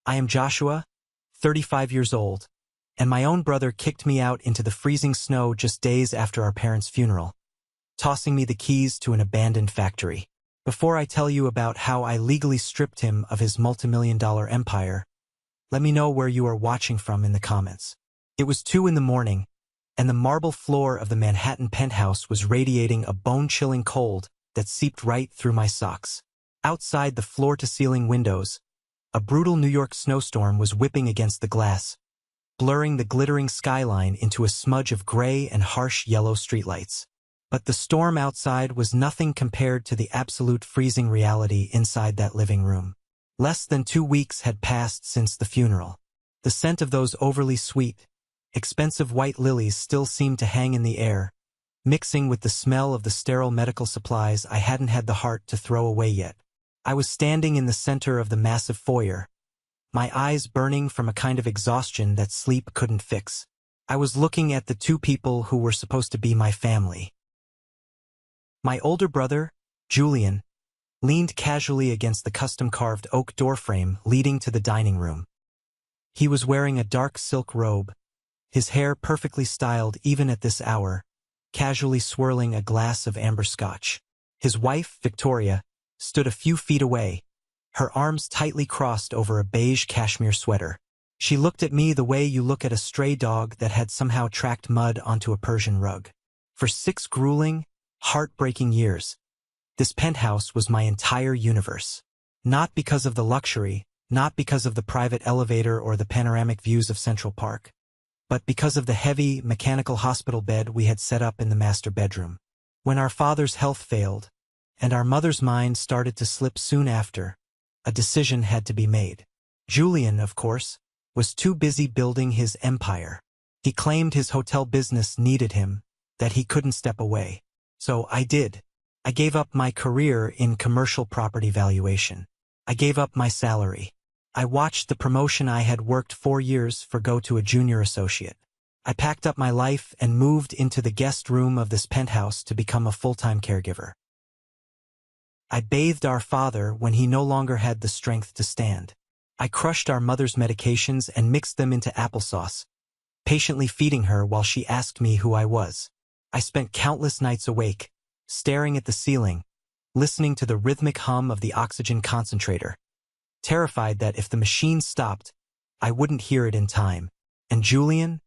I am Joshua, 35 years old, and my own brother kicked me out into the freezing snow just days after our parents' funeral, tossing me the keys to an abandoned factory. Before I tell you about how I legally stripped him of his multimillion-dollar empire, let me know where you are watching from in the comments. It was 2 in the morning, and the marble floor of the Manhattan penthouse was radiating a bone-chilling cold that seeped right through my socks. Outside the floor-to-ceiling windows, a brutal New York snowstorm was whipping against the glass, blurring the glittering skyline into a smudge of gray and harsh yellow streetlights. But the storm outside was nothing compared to the absolute freezing reality inside that living room. Less than 2 weeks had passed since the funeral. The scent of those overly sweet, expensive white lilies still seemed to hang in the air, mixing with the smell of the sterile medical supplies I hadn't had the heart to throw away yet. I was standing in the center of the massive foyer, my eyes burning from a kind of exhaustion that sleep couldn't fix. I was looking at the 2 people who were supposed to be my family. My older brother, Julian, leaned casually against the custom-carved oak doorframe leading to the dining room. He was wearing a dark silk robe, his hair perfectly styled even at this hour, casually swirling a glass of amber scotch. His wife, Victoria, stood a few feet away, her arms tightly crossed over a beige cashmere sweater. She looked at me the way you look at a stray dog that had somehow tracked mud onto a Persian rug. For 6 grueling, heartbreaking years, this penthouse was my entire universe. Not because of the luxury, not because of the private elevator or the panoramic views of Central Park, but because of the heavy, mechanical hospital bed we had set up in the master bedroom. When our father's health failed, and our mother's mind started to slip soon after, a decision had to be made. Julian, of course, was too busy building his empire. He claimed his hotel business needed him, that he couldn't step away. So I did. I gave up my career in commercial property valuation. I gave up my salary. I watched the promotion I had worked 4 years for go to a junior associate. I packed up my life and moved into the guest room of this penthouse to become a full-time caregiver. I bathed our father when he no longer had the strength to stand. I crushed our mother's medications and mixed them into applesauce, patiently feeding her while she asked me who I was. I spent countless nights awake, staring at the ceiling, listening to the rhythmic hum of the oxygen concentrator, terrified that if the machine stopped, I wouldn't hear it in time. And Julian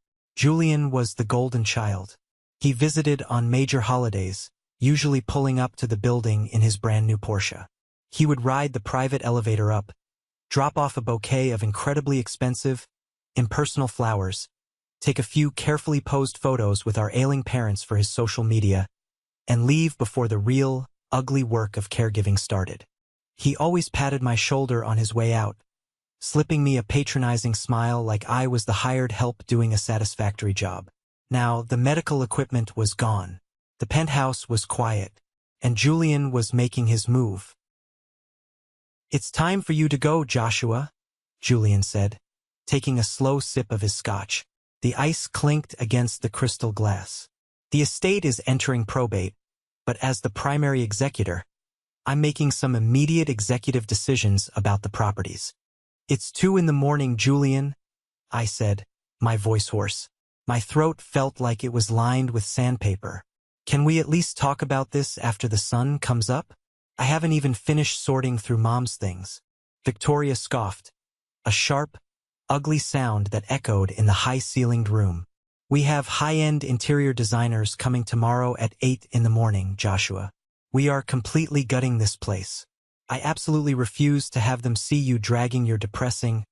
was the golden child. He visited on major holidays, usually pulling up to the building in his brand new Porsche. He would ride the private elevator up, drop off a bouquet of incredibly expensive, impersonal flowers, take a few carefully posed photos with our ailing parents for his social media, and leave before the real, ugly work of caregiving started. He always patted my shoulder on his way out, slipping me a patronizing smile like I was the hired help doing a satisfactory job. Now, the medical equipment was gone. The penthouse was quiet, and Julian was making his move. "It's time for you to go, Joshua," Julian said, taking a slow sip of his scotch. The ice clinked against the crystal glass. "The estate is entering probate, but as the primary executor, I'm making some immediate executive decisions about the properties." "It's 2 in the morning, Julian," I said, my voice hoarse. My throat felt like it was lined with sandpaper. "Can we at least talk about this after the sun comes up? I haven't even finished sorting through Mom's things." Victoria scoffed, a sharp, ugly sound that echoed in the high-ceilinged room. "We have high-end interior designers coming tomorrow at 8 in the morning, Joshua. We are completely gutting this place. I absolutely refuse to have them see you dragging your depressing,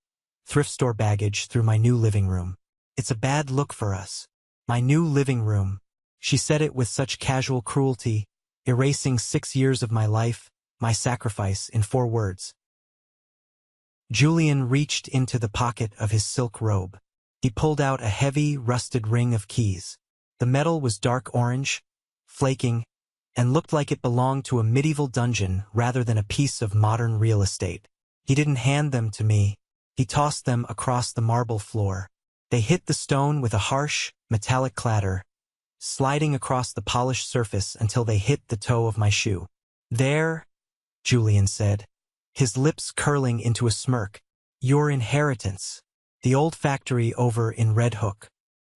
thrift store baggage through my new living room. It's a bad look for us." My new living room. She said it with such casual cruelty, erasing 6 years of my life, my sacrifice, in 4 words. Julian reached into the pocket of his silk robe. He pulled out a heavy, rusted ring of keys. The metal was dark orange, flaking, and looked like it belonged to a medieval dungeon rather than a piece of modern real estate. He didn't hand them to me. He tossed them across the marble floor. They hit the stone with a harsh, metallic clatter, sliding across the polished surface until they hit the toe of my shoe. "There," Julian said, his lips curling into a smirk. Your inheritance. The old factory over in Red Hook.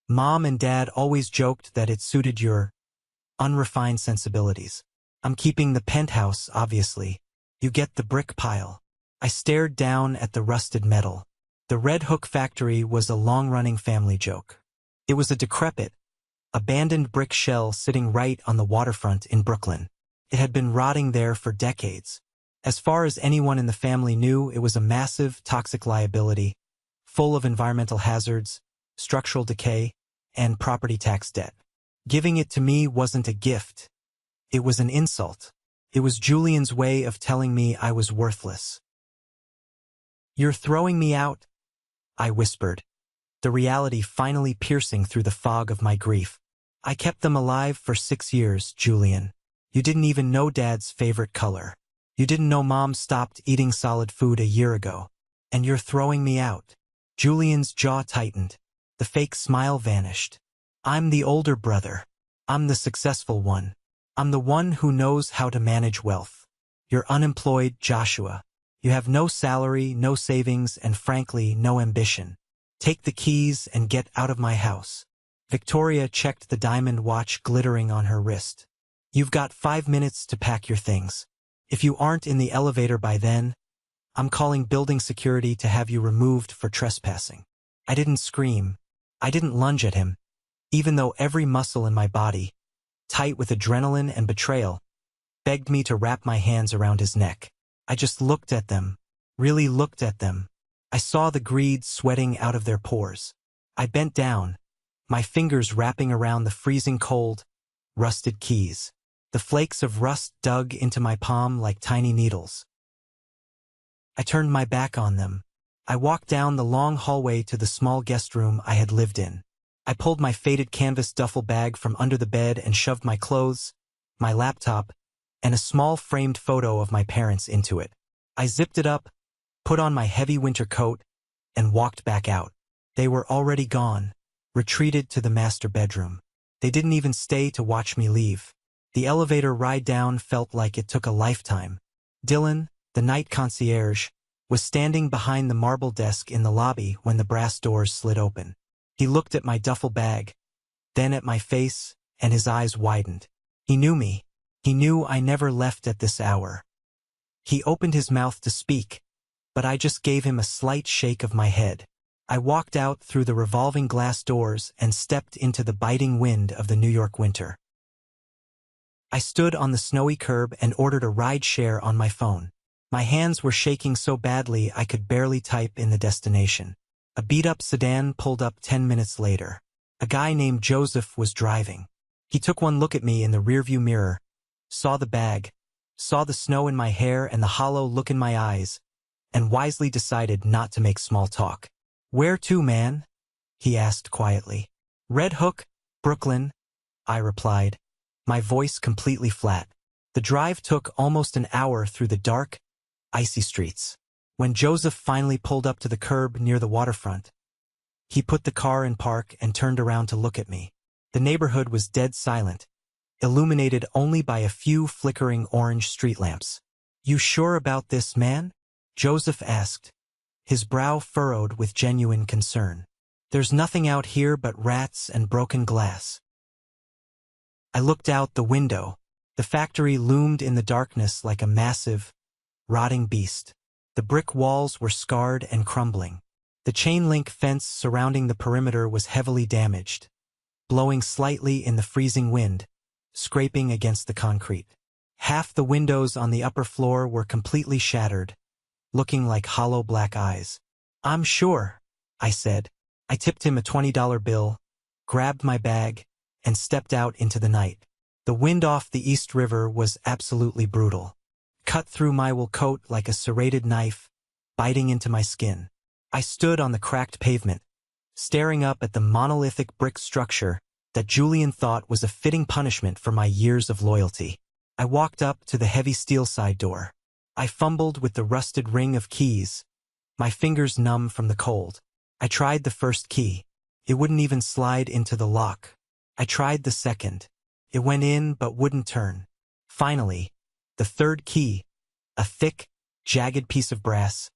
Mom and Dad always joked that it suited your unrefined sensibilities. I'm keeping the penthouse, obviously. You get the brick pile. I stared down at the rusted metal. The Red Hook factory was a long-running family joke. It was a decrepit, abandoned brick shell sitting right on the waterfront in Brooklyn. It had been rotting there for decades. As far as anyone in the family knew, it was a massive, toxic liability, full of environmental hazards, structural decay, and property tax debt. Giving it to me wasn't a gift. It was an insult. It was Julian's way of telling me I was worthless. "You're throwing me out?" I whispered, the reality finally piercing through the fog of my grief. "I kept them alive for 6 years, Julian. You didn't even know Dad's favorite color. You didn't know Mom stopped eating solid food a year ago. And you're throwing me out." Julian's jaw tightened. The fake smile vanished. "I'm the older brother. I'm the successful one. I'm the one who knows how to manage wealth. You're unemployed, Joshua. You have no salary, no savings, and frankly, no ambition. Take the keys and get out of my house." Victoria checked the diamond watch glittering on her wrist. "You've got 5 minutes to pack your things. If you aren't in the elevator by then, I'm calling building security to have you removed for trespassing." I didn't scream. I didn't lunge at him, even though every muscle in my body, tight with adrenaline and betrayal, begged me to wrap my hands around his neck. I just looked at them, really looked at them. I saw the greed sweating out of their pores. I bent down, my fingers wrapping around the freezing cold, rusted keys. The flakes of rust dug into my palm like tiny needles. I turned my back on them. I walked down the long hallway to the small guest room I had lived in. I pulled my faded canvas duffel bag from under the bed and shoved my clothes, my laptop, and a small framed photo of my parents into it. I zipped it up, put on my heavy winter coat, and walked back out. They were already gone, retreated to the master bedroom. They didn't even stay to watch me leave. The elevator ride down felt like it took a lifetime. Dylan, the night concierge, was standing behind the marble desk in the lobby when the brass doors slid open. He looked at my duffel bag, then at my face, and his eyes widened. He knew me. He knew I never left at this hour. He opened his mouth to speak, but I just gave him a slight shake of my head. I walked out through the revolving glass doors and stepped into the biting wind of the New York winter. I stood on the snowy curb and ordered a ride-share on my phone. My hands were shaking so badly I could barely type in the destination. A beat-up sedan pulled up 10 minutes later. A guy named Joseph was driving. He took one look at me in the rearview mirror, saw the bag, saw the snow in my hair and the hollow look in my eyes, and wisely decided not to make small talk. "Where to, man?" he asked quietly. "Red Hook, Brooklyn," I replied, my voice completely flat. The drive took almost an hour through the dark, icy streets. When Joseph finally pulled up to the curb near the waterfront, he put the car in park and turned around to look at me. The neighborhood was dead silent, illuminated only by a few flickering orange street lamps. "You sure about this, man?" Joseph asked, his brow furrowed with genuine concern. "There's nothing out here but rats and broken glass." I looked out the window. The factory loomed in the darkness like a massive, rotting beast. The brick walls were scarred and crumbling. The chain-link fence surrounding the perimeter was heavily damaged, blowing slightly in the freezing wind, scraping against the concrete. Half the windows on the upper floor were completely shattered, looking like hollow black eyes. "I'm sure," I said. I tipped him a $20 bill, grabbed my bag, and stepped out into the night. The wind off the East River was absolutely brutal. Cut through my wool coat like a serrated knife, biting into my skin. I stood on the cracked pavement, staring up at the monolithic brick structure that Julian thought was a fitting punishment for my years of loyalty. I walked up to the heavy steel side door. I fumbled with the rusted ring of keys, my fingers numb from the cold. I tried the first key. It wouldn't even slide into the lock. I tried the second. It went in but wouldn't turn. Finally, the third key, a thick, jagged piece of brass,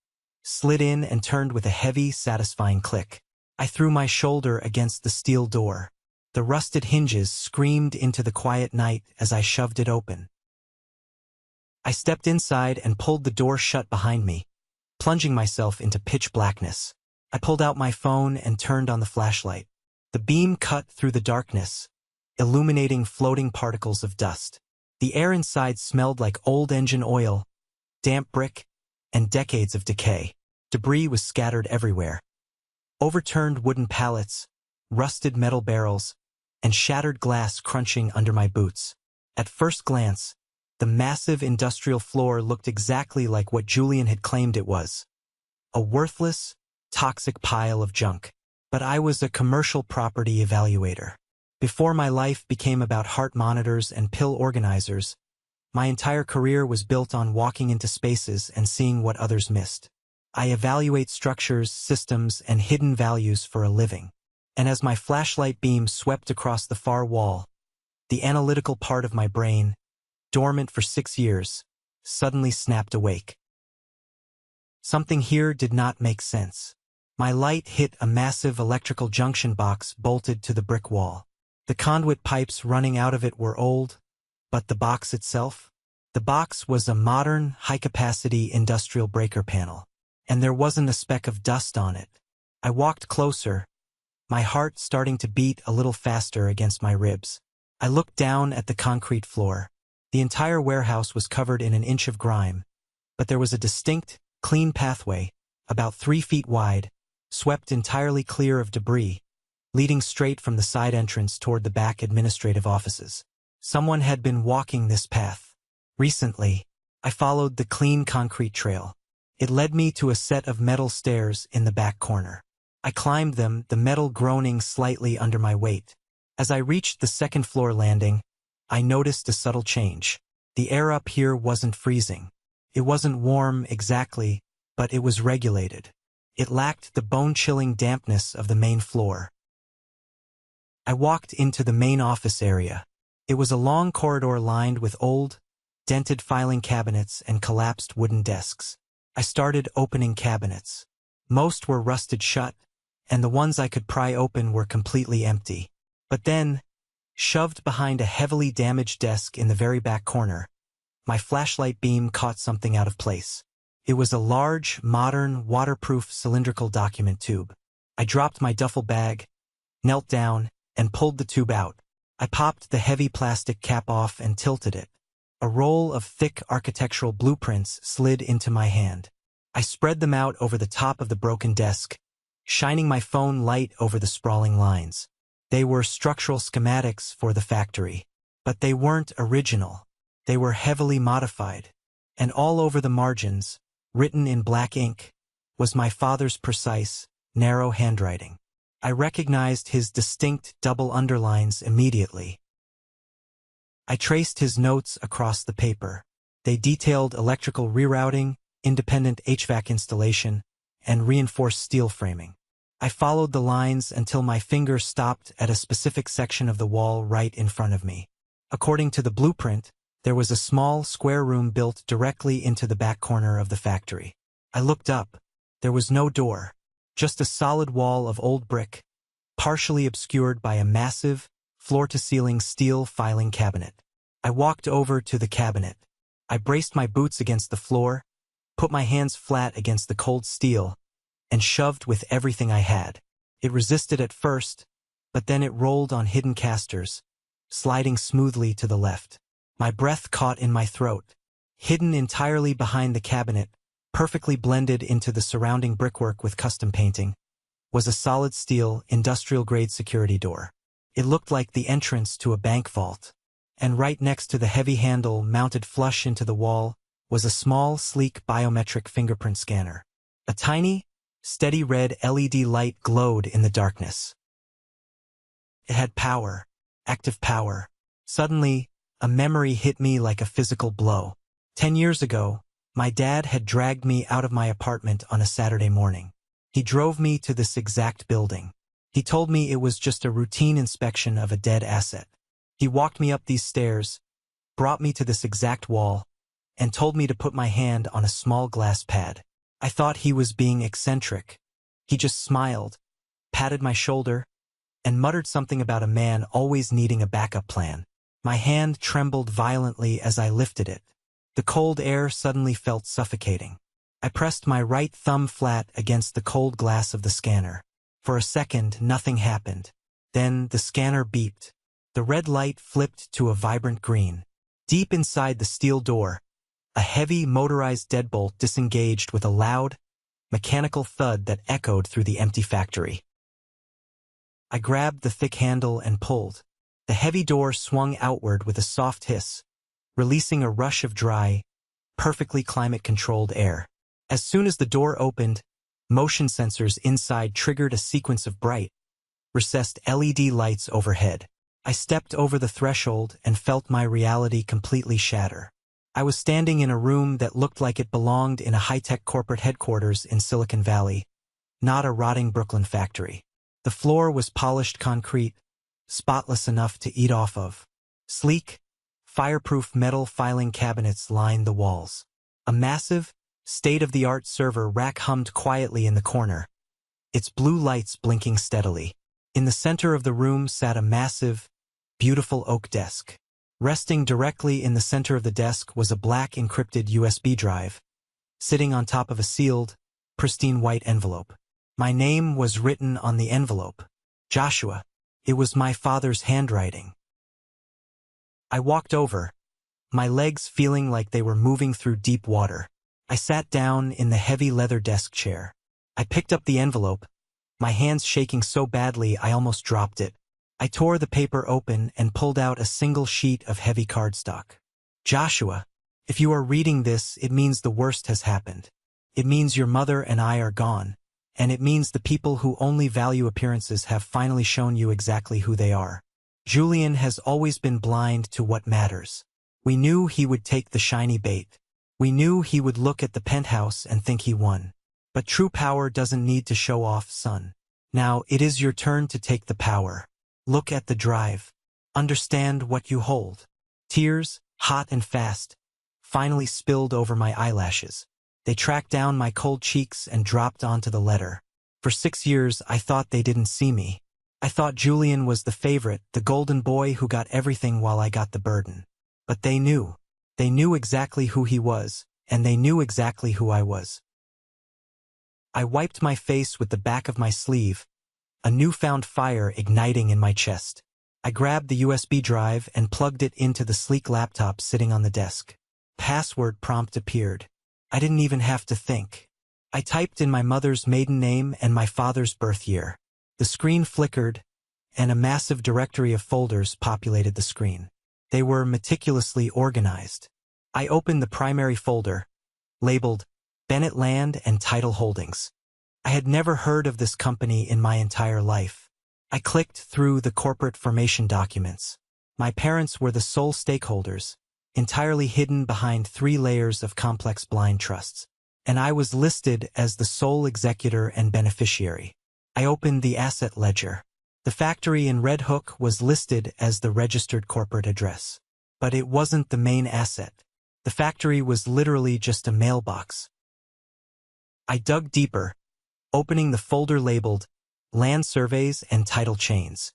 slid in and turned with a heavy, satisfying click. I threw my shoulder against the steel door. The rusted hinges screamed into the quiet night as I shoved it open. I stepped inside and pulled the door shut behind me, plunging myself into pitch blackness. I pulled out my phone and turned on the flashlight. The beam cut through the darkness, illuminating floating particles of dust. The air inside smelled like old engine oil, damp brick, and decades of decay. Debris was scattered everywhere. Overturned wooden pallets, rusted metal barrels, and shattered glass crunching under my boots. At first glance, the massive industrial floor looked exactly like what Julian had claimed it was. A worthless, toxic pile of junk. But I was a commercial property evaluator. Before my life became about heart monitors and pill organizers, my entire career was built on walking into spaces and seeing what others missed. I evaluate structures, systems, and hidden values for a living. And as my flashlight beam swept across the far wall, the analytical part of my brain, dormant for 6 years, suddenly snapped awake. Something here did not make sense. My light hit a massive electrical junction box bolted to the brick wall. The conduit pipes running out of it were old, but the box itself? The box was a modern, high-capacity industrial breaker panel, and there wasn't a speck of dust on it. I walked closer, my heart starting to beat a little faster against my ribs. I looked down at the concrete floor. The entire warehouse was covered in an inch of grime, but there was a distinct, clean pathway, about 3 feet wide, swept entirely clear of debris, leading straight from the side entrance toward the back administrative offices. Someone had been walking this path. Recently, I followed the clean concrete trail. It led me to a set of metal stairs in the back corner. I climbed them, the metal groaning slightly under my weight. As I reached the second-floor landing, I noticed a subtle change. The air up here wasn't freezing. It wasn't warm exactly, but it was regulated. It lacked the bone-chilling dampness of the main floor. I walked into the main office area. It was a long corridor lined with old, dented filing cabinets and collapsed wooden desks. I started opening cabinets. Most were rusted shut, and the ones I could pry open were completely empty. But then, shoved behind a heavily damaged desk in the very back corner, my flashlight beam caught something out of place. It was a large, modern, waterproof cylindrical document tube. I dropped my duffel bag, knelt down, and pulled the tube out. I popped the heavy plastic cap off and tilted it. A roll of thick architectural blueprints slid into my hand. I spread them out over the top of the broken desk, shining my phone light over the sprawling lines. They were structural schematics for the factory, but they weren't original. They were heavily modified, and all over the margins, written in black ink, was my father's precise, narrow handwriting. I recognized his distinct double underlines immediately. I traced his notes across the paper. They detailed electrical rerouting, independent HVAC installation, and reinforced steel framing. I followed the lines until my finger stopped at a specific section of the wall right in front of me. According to the blueprint, there was a small, square room built directly into the back corner of the factory. I looked up. There was no door, just a solid wall of old brick, partially obscured by a massive, floor-to-ceiling steel filing cabinet. I walked over to the cabinet. I braced my boots against the floor, put my hands flat against the cold steel, and shoved with everything I had. It resisted at first, but then it rolled on hidden casters, sliding smoothly to the left. My breath caught in my throat. Hidden entirely behind the cabinet, perfectly blended into the surrounding brickwork with custom painting, was a solid steel, industrial-grade security door. It looked like the entrance to a bank vault. And right next to the heavy handle mounted flush into the wall was a small, sleek biometric fingerprint scanner. A tiny, steady red LED light glowed in the darkness. It had power, active power. Suddenly, a memory hit me like a physical blow. 10 years ago, my dad had dragged me out of my apartment on a Saturday morning. He drove me to this exact building. He told me it was just a routine inspection of a dead asset. He walked me up these stairs, brought me to this exact wall, and told me to put my hand on a small glass pad. I thought he was being eccentric. He just smiled, patted my shoulder, and muttered something about a man always needing a backup plan. My hand trembled violently as I lifted it. The cold air suddenly felt suffocating. I pressed my right thumb flat against the cold glass of the scanner. For a second, nothing happened. Then the scanner beeped. The red light flipped to a vibrant green. Deep inside the steel door, a heavy motorized deadbolt disengaged with a loud, mechanical thud that echoed through the empty factory. I grabbed the thick handle and pulled. The heavy door swung outward with a soft hiss, releasing a rush of dry, perfectly climate-controlled air. As soon as the door opened, motion sensors inside triggered a sequence of bright, recessed LED lights overhead. I stepped over the threshold and felt my reality completely shatter. I was standing in a room that looked like it belonged in a high-tech corporate headquarters in Silicon Valley, not a rotting Brooklyn factory. The floor was polished concrete, spotless enough to eat off of. Sleek, fireproof metal filing cabinets lined the walls. A massive, state-of-the-art server rack hummed quietly in the corner, its blue lights blinking steadily. In the center of the room sat a massive, beautiful oak desk. Resting directly in the center of the desk was a black encrypted USB drive, sitting on top of a sealed, pristine white envelope. My name was written on the envelope. Joshua. It was my father's handwriting. I walked over, my legs feeling like they were moving through deep water. I sat down in the heavy leather desk chair. I picked up the envelope, my hands shaking so badly I almost dropped it. I tore the paper open and pulled out a single sheet of heavy cardstock. Joshua, if you are reading this, it means the worst has happened. It means your mother and I are gone, and it means the people who only value appearances have finally shown you exactly who they are. Julian has always been blind to what matters. We knew he would take the shiny bait. We knew he would look at the penthouse and think he won. But true power doesn't need to show off, son. Now it is your turn to take the power. Look at the drive. Understand what you hold. Tears, hot and fast, finally spilled over my eyelashes. They tracked down my cold cheeks and dropped onto the letter. For 6 years, I thought they didn't see me. I thought Julian was the favorite, the golden boy who got everything while I got the burden. But they knew. They knew exactly who he was, and they knew exactly who I was. I wiped my face with the back of my sleeve, a newfound fire igniting in my chest. I grabbed the USB drive and plugged it into the sleek laptop sitting on the desk. Password prompt appeared. I didn't even have to think. I typed in my mother's maiden name and my father's birth year. The screen flickered, and a massive directory of folders populated the screen. They were meticulously organized. I opened the primary folder, labeled Bennett Land and Title Holdings. I had never heard of this company in my entire life. I clicked through the corporate formation documents. My parents were the sole stakeholders, entirely hidden behind 3 layers of complex blind trusts. And I was listed as the sole executor and beneficiary. I opened the asset ledger. The factory in Red Hook was listed as the registered corporate address. But it wasn't the main asset. The factory was literally just a mailbox. I dug deeper, opening the folder labeled Land Surveys and Title Chains.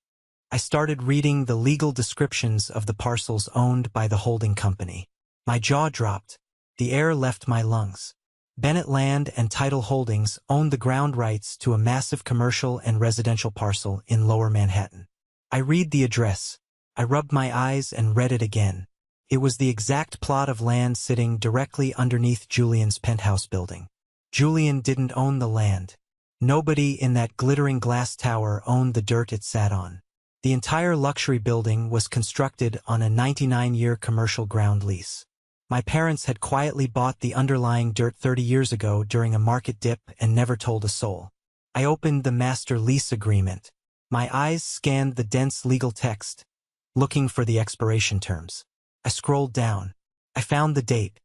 I started reading the legal descriptions of the parcels owned by the holding company. My jaw dropped. The air left my lungs. Bennett Land and Title Holdings owned the ground rights to a massive commercial and residential parcel in Lower Manhattan. I read the address. I rubbed my eyes and read it again. It was the exact plot of land sitting directly underneath Julian's penthouse building. Julian didn't own the land. Nobody in that glittering glass tower owned the dirt it sat on. The entire luxury building was constructed on a 99-year commercial ground lease. My parents had quietly bought the underlying dirt 30 years ago during a market dip and never told a soul. I opened the master lease agreement. My eyes scanned the dense legal text, looking for the expiration terms. I scrolled down. I found the date.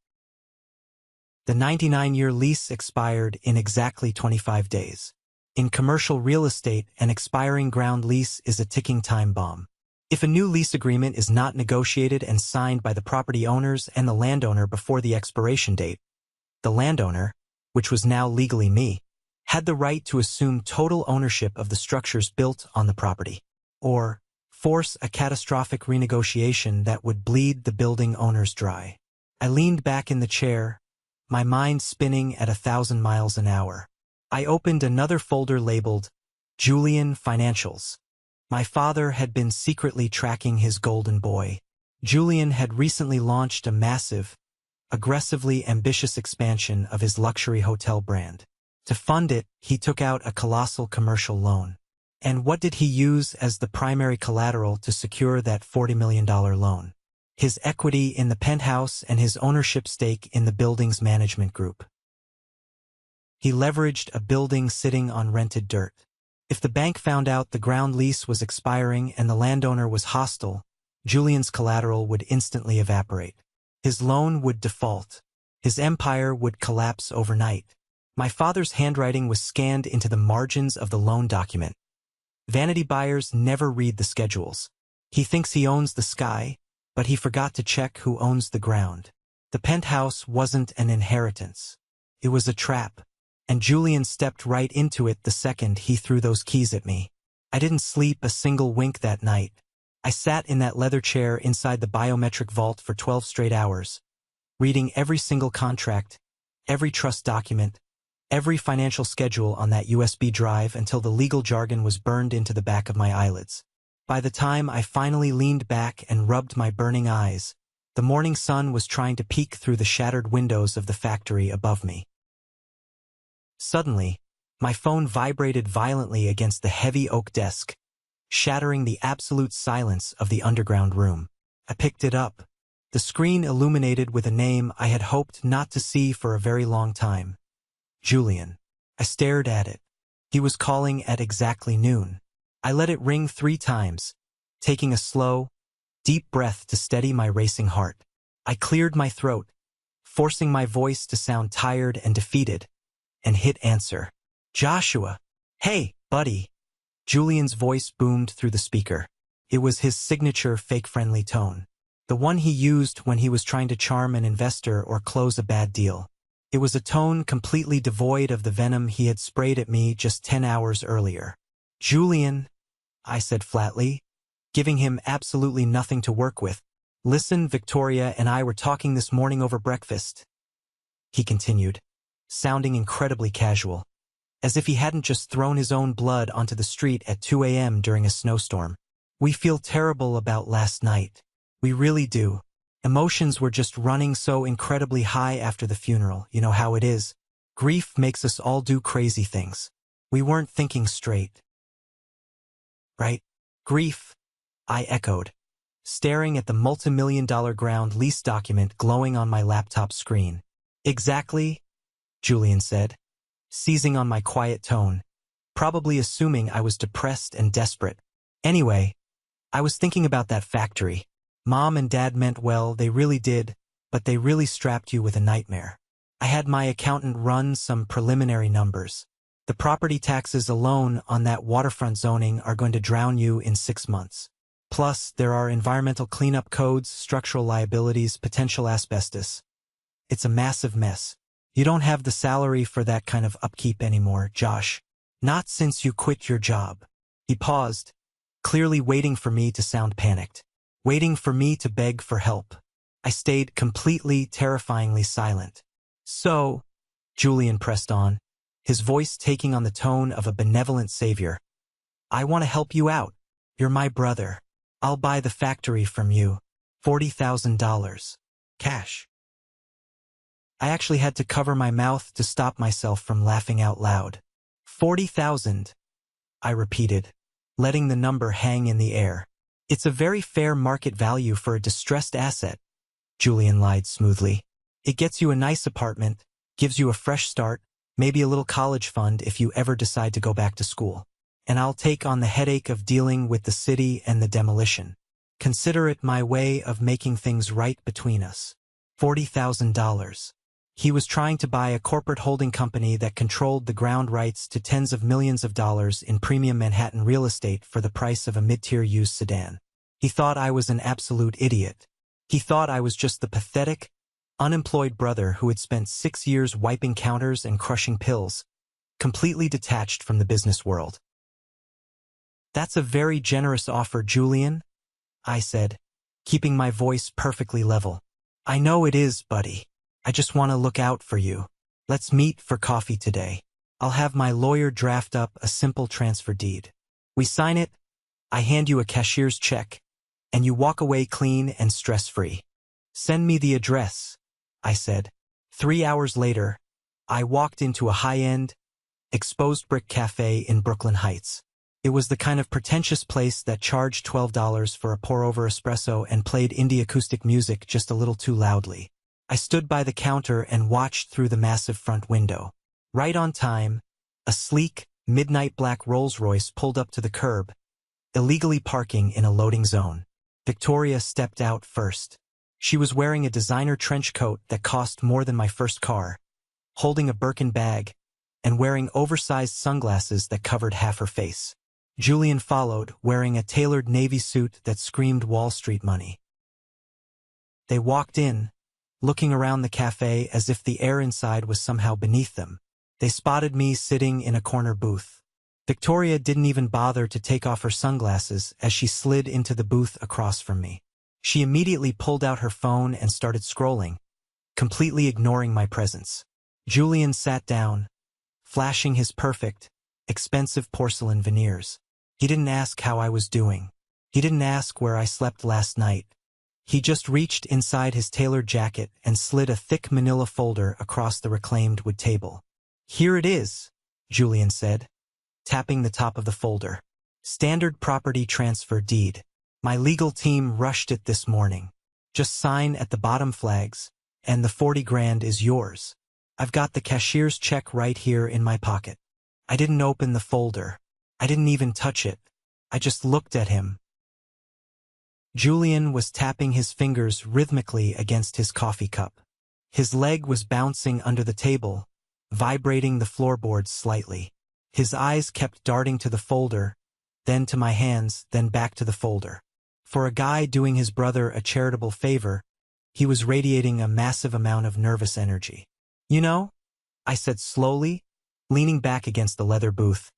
The 99-year lease expired in exactly 25 days. In commercial real estate, an expiring ground lease is a ticking time bomb. If a new lease agreement is not negotiated and signed by the property owners and the landowner before the expiration date, the landowner, which was now legally me, had the right to assume total ownership of the structures built on the property, or force a catastrophic renegotiation that would bleed the building owners dry. I leaned back in the chair, my mind spinning at 1,000 miles an hour. I opened another folder labeled Julian Financials. My father had been secretly tracking his golden boy. Julian had recently launched a massive, aggressively ambitious expansion of his luxury hotel brand. To fund it, he took out a colossal commercial loan. And what did he use as the primary collateral to secure that $40 million loan? His equity in the penthouse and his ownership stake in the building's management group. He leveraged a building sitting on rented dirt. If the bank found out the ground lease was expiring and the landowner was hostile, Julian's collateral would instantly evaporate. His loan would default. His empire would collapse overnight. My father's handwriting was scanned into the margins of the loan document. Vanity buyers never read the schedules. He thinks he owns the sky, but he forgot to check who owns the ground. The penthouse wasn't an inheritance. It was a trap, and Julian stepped right into it the second he threw those keys at me. I didn't sleep a single wink that night. I sat in that leather chair inside the biometric vault for 12 straight hours, reading every single contract, every trust document, every financial schedule on that USB drive until the legal jargon was burned into the back of my eyelids. By the time I finally leaned back and rubbed my burning eyes, the morning sun was trying to peek through the shattered windows of the factory above me. Suddenly, my phone vibrated violently against the heavy oak desk, shattering the absolute silence of the underground room. I picked it up, the screen illuminated with a name I had hoped not to see for a very long time. Julian. I stared at it. He was calling at exactly noon. I let it ring 3 times, taking a slow, deep breath to steady my racing heart. I cleared my throat, forcing my voice to sound tired and defeated, and hit answer. Joshua. Hey, buddy. Julian's voice boomed through the speaker. It was his signature fake-friendly tone. The one he used when he was trying to charm an investor or close a bad deal. It was a tone completely devoid of the venom he had sprayed at me just 10 hours earlier. Julian, I said flatly, giving him absolutely nothing to work with. Listen, Victoria and I were talking this morning over breakfast. He continued, sounding incredibly casual, as if he hadn't just thrown his own blood onto the street at 2 a.m. during a snowstorm. We feel terrible about last night. We really do. Emotions were just running so incredibly high after the funeral. You know how it is. Grief makes us all do crazy things. We weren't thinking straight. Right? Grief, I echoed, staring at the multi-million-dollar ground lease document glowing on my laptop screen. Exactly, Julian said, seizing on my quiet tone, probably assuming I was depressed and desperate. Anyway, I was thinking about that factory. Mom and Dad meant well, they really did, but they really strapped you with a nightmare. I had my accountant run some preliminary numbers. The property taxes alone on that waterfront zoning are going to drown you in 6 months. Plus, there are environmental cleanup codes, structural liabilities, potential asbestos. It's a massive mess. You don't have the salary for that kind of upkeep anymore, Josh. Not since you quit your job. He paused, clearly waiting for me to sound panicked. Waiting for me to beg for help. I stayed completely, terrifyingly silent. So, Julian pressed on, his voice taking on the tone of a benevolent savior. I want to help you out. You're my brother. I'll buy the factory from you. $40,000. Cash. I actually had to cover my mouth to stop myself from laughing out loud. 40,000, I repeated, letting the number hang in the air. It's a very fair market value for a distressed asset, Julian lied smoothly. It gets you a nice apartment, gives you a fresh start, maybe a little college fund if you ever decide to go back to school. And I'll take on the headache of dealing with the city and the demolition. Consider it my way of making things right between us. $40,000. He was trying to buy a corporate holding company that controlled the ground rights to tens of millions of dollars in premium Manhattan real estate for the price of a mid-tier used sedan. He thought I was an absolute idiot. He thought I was just the pathetic, unemployed brother who had spent 6 years wiping counters and crushing pills, completely detached from the business world. "That's a very generous offer, Julian," I said, keeping my voice perfectly level. "I know it is, buddy. I just want to look out for you. Let's meet for coffee today. I'll have my lawyer draft up a simple transfer deed. We sign it, I hand you a cashier's check, and you walk away clean and stress-free. Send me the address," I said. 3 hours later, I walked into a high-end, exposed brick cafe in Brooklyn Heights. It was the kind of pretentious place that charged $12 for a pour-over espresso and played indie acoustic music just a little too loudly. I stood by the counter and watched through the massive front window. Right on time, a sleek, midnight black Rolls-Royce pulled up to the curb, illegally parking in a loading zone. Victoria stepped out first. She was wearing a designer trench coat that cost more than my first car, holding a Birkin bag, and wearing oversized sunglasses that covered half her face. Julian followed, wearing a tailored navy suit that screamed Wall Street money. They walked in, looking around the cafe as if the air inside was somehow beneath them. They spotted me sitting in a corner booth. Victoria didn't even bother to take off her sunglasses as she slid into the booth across from me. She immediately pulled out her phone and started scrolling, completely ignoring my presence. Julian sat down, flashing his perfect, expensive porcelain veneers. He didn't ask how I was doing. He didn't ask where I slept last night. He just reached inside his tailored jacket and slid a thick manila folder across the reclaimed wood table. "Here it is," Julian said, tapping the top of the folder. "Standard property transfer deed. My legal team rushed it this morning. Just sign at the bottom flags, and the 40 grand is yours. I've got the cashier's check right here in my pocket." I didn't open the folder. I didn't even touch it. I just looked at him. Julian was tapping his fingers rhythmically against his coffee cup. His leg was bouncing under the table, vibrating the floorboards slightly. His eyes kept darting to the folder, then to my hands, then back to the folder. For a guy doing his brother a charitable favor, he was radiating a massive amount of nervous energy. "You know," I said slowly, leaning back against the leather booth,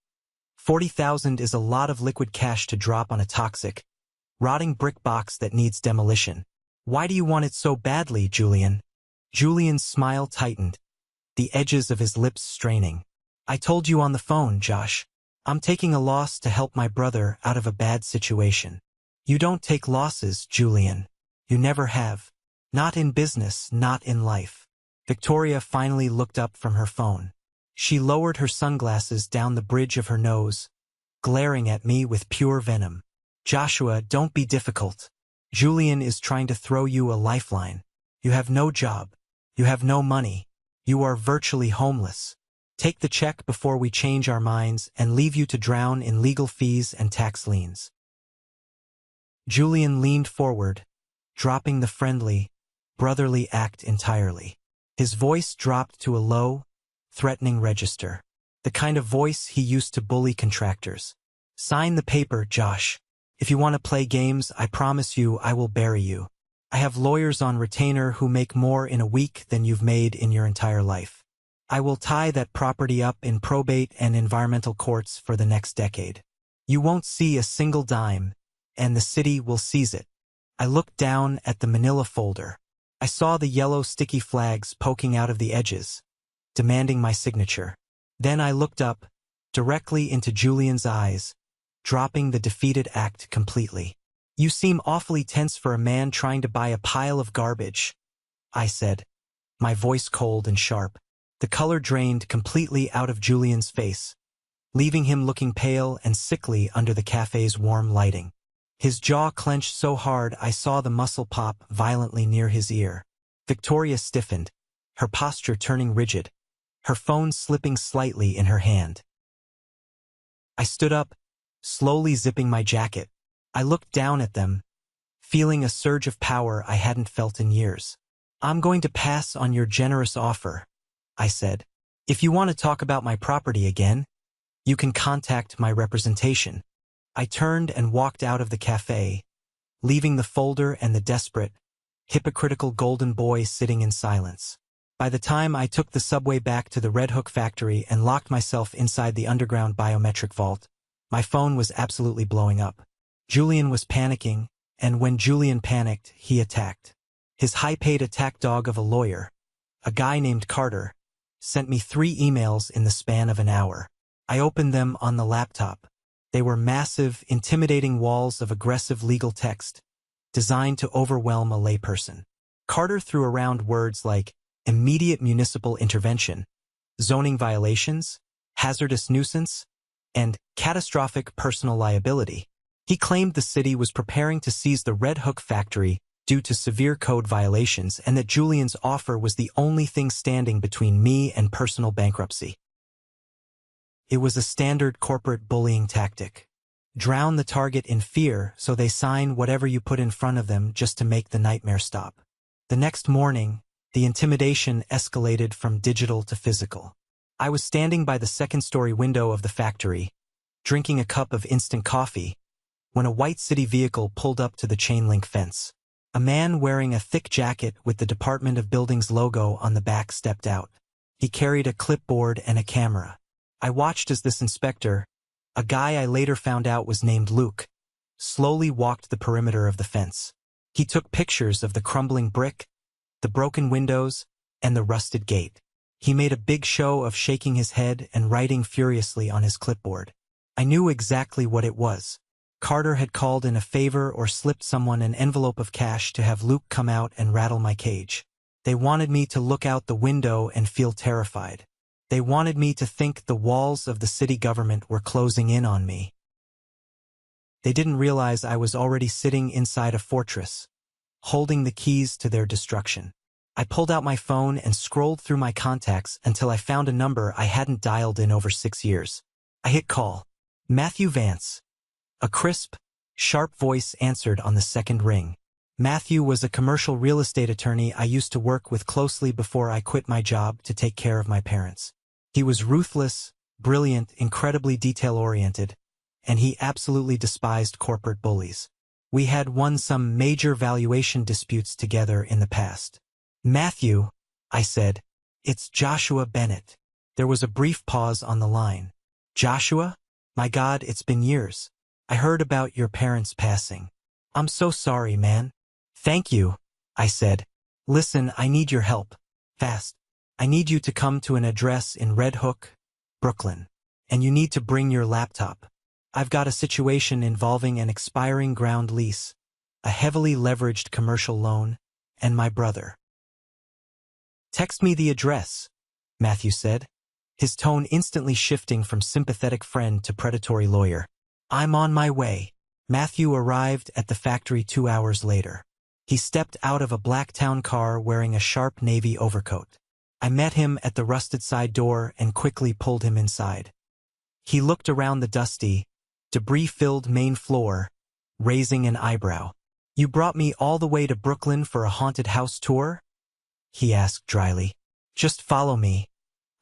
40,000 is a lot of liquid cash to drop on a toxic, rotting brick box that needs demolition. Why do you want it so badly, Julian?" Julian's smile tightened, the edges of his lips straining. "I told you on the phone, Josh. I'm taking a loss to help my brother out of a bad situation." "You don't take losses, Julian. You never have. Not in business, not in life." Victoria finally looked up from her phone. She lowered her sunglasses down the bridge of her nose, glaring at me with pure venom. "Joshua, don't be difficult. Julian is trying to throw you a lifeline. You have no job. You have no money. You are virtually homeless. Take the check before we change our minds and leave you to drown in legal fees and tax liens." Julian leaned forward, dropping the friendly, brotherly act entirely. His voice dropped to a low, threatening register, the kind of voice he used to bully contractors. "Sign the paper, Josh. If you want to play games, I promise you I will bury you. I have lawyers on retainer who make more in a week than you've made in your entire life. I will tie that property up in probate and environmental courts for the next decade. You won't see a single dime, and the city will seize it." I looked down at the manila folder. I saw the yellow sticky flags poking out of the edges, demanding my signature. Then I looked up, directly into Julian's eyes, dropping the defeated act completely. "You seem awfully tense for a man trying to buy a pile of garbage," I said, my voice cold and sharp. The color drained completely out of Julian's face, leaving him looking pale and sickly under the cafe's warm lighting. His jaw clenched so hard I saw the muscle pop violently near his ear. Victoria stiffened, her posture turning rigid, her phone slipping slightly in her hand. I stood up, slowly zipping my jacket. I looked down at them, feeling a surge of power I hadn't felt in years. "I'm going to pass on your generous offer," I said. "If you want to talk about my property again, you can contact my representation." I turned and walked out of the cafe, leaving the folder and the desperate, hypocritical golden boy sitting in silence. By the time I took the subway back to the Red Hook factory and locked myself inside the underground biometric vault, my phone was absolutely blowing up. Julian was panicking, and when Julian panicked, he attacked. His high-paid attack dog of a lawyer, a guy named Carter, sent me 3 emails in the span of an hour. I opened them on the laptop. They were massive, intimidating walls of aggressive legal text, designed to overwhelm a layperson. Carter threw around words like immediate municipal intervention, zoning violations, hazardous nuisance, and catastrophic personal liability. He claimed the city was preparing to seize the Red Hook factory due to severe code violations and that Julian's offer was the only thing standing between me and personal bankruptcy. It was a standard corporate bullying tactic. Drown the target in fear so they sign whatever you put in front of them just to make the nightmare stop. The next morning, the intimidation escalated from digital to physical. I was standing by the second-story window of the factory, drinking a cup of instant coffee, when a white city vehicle pulled up to the chain-link fence. A man wearing a thick jacket with the Department of Buildings logo on the back stepped out. He carried a clipboard and a camera. I watched as this inspector, a guy I later found out was named Luke, slowly walked the perimeter of the fence. He took pictures of the crumbling brick, the broken windows, and the rusted gate. He made a big show of shaking his head and writing furiously on his clipboard. I knew exactly what it was. Carter had called in a favor or slipped someone an envelope of cash to have Luke come out and rattle my cage. They wanted me to look out the window and feel terrified. They wanted me to think the walls of the city government were closing in on me. They didn't realize I was already sitting inside a fortress, holding the keys to their destruction. I pulled out my phone and scrolled through my contacts until I found a number I hadn't dialed in over 6 years. I hit call. Matthew Vance. A crisp, sharp voice answered on the second ring. Matthew was a commercial real estate attorney I used to work with closely before I quit my job to take care of my parents. He was ruthless, brilliant, incredibly detail-oriented, and he absolutely despised corporate bullies. We had won some major valuation disputes together in the past. Matthew, I said, it's Joshua Bennett. There was a brief pause on the line. Joshua? My God, it's been years. I heard about your parents passing. I'm so sorry, man. Thank you, I said. Listen, I need your help. Fast. I need you to come to an address in Red Hook, Brooklyn. And you need to bring your laptop. I've got a situation involving an expiring ground lease, a heavily leveraged commercial loan, and my brother. Text me the address, Matthew said, his tone instantly shifting from sympathetic friend to predatory lawyer. I'm on my way. Matthew arrived at the factory 2 hours later. He stepped out of a black town car wearing a sharp navy overcoat. I met him at the rusted side door and quickly pulled him inside. He looked around the dusty, debris-filled main floor, raising an eyebrow. You brought me all the way to Brooklyn for a haunted house tour? He asked dryly. Just follow me,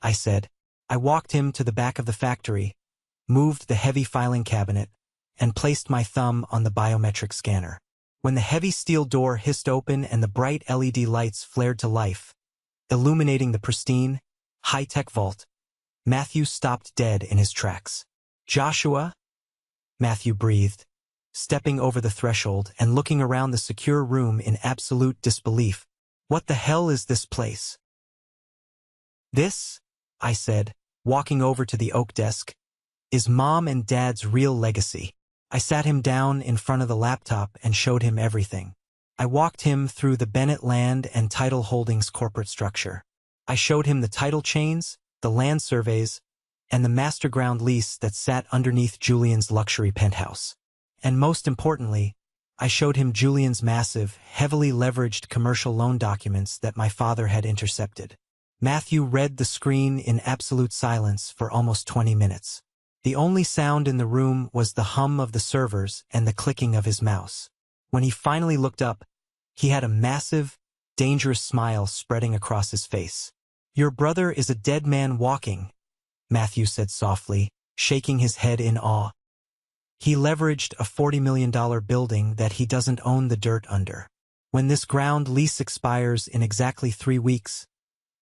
I said. I walked him to the back of the factory, moved the heavy filing cabinet, and placed my thumb on the biometric scanner. When the heavy steel door hissed open and the bright LED lights flared to life, illuminating the pristine, high-tech vault, Matthew stopped dead in his tracks. Joshua? Matthew breathed, stepping over the threshold and looking around the secure room in absolute disbelief. What the hell is this place? This, I said, walking over to the oak desk, is Mom and Dad's real legacy. I sat him down in front of the laptop and showed him everything. I walked him through the Bennett Land and Title Holdings corporate structure. I showed him the title chains, the land surveys, and the master ground lease that sat underneath Julian's luxury penthouse. And most importantly, I showed him Julian's massive, heavily leveraged commercial loan documents that my father had intercepted. Matthew read the screen in absolute silence for almost 20 minutes. The only sound in the room was the hum of the servers and the clicking of his mouse. When he finally looked up, he had a massive, dangerous smile spreading across his face. Your brother is a dead man walking, Matthew said softly, shaking his head in awe. He leveraged a $40 million building that he doesn't own the dirt under. When this ground lease expires in exactly 3 weeks,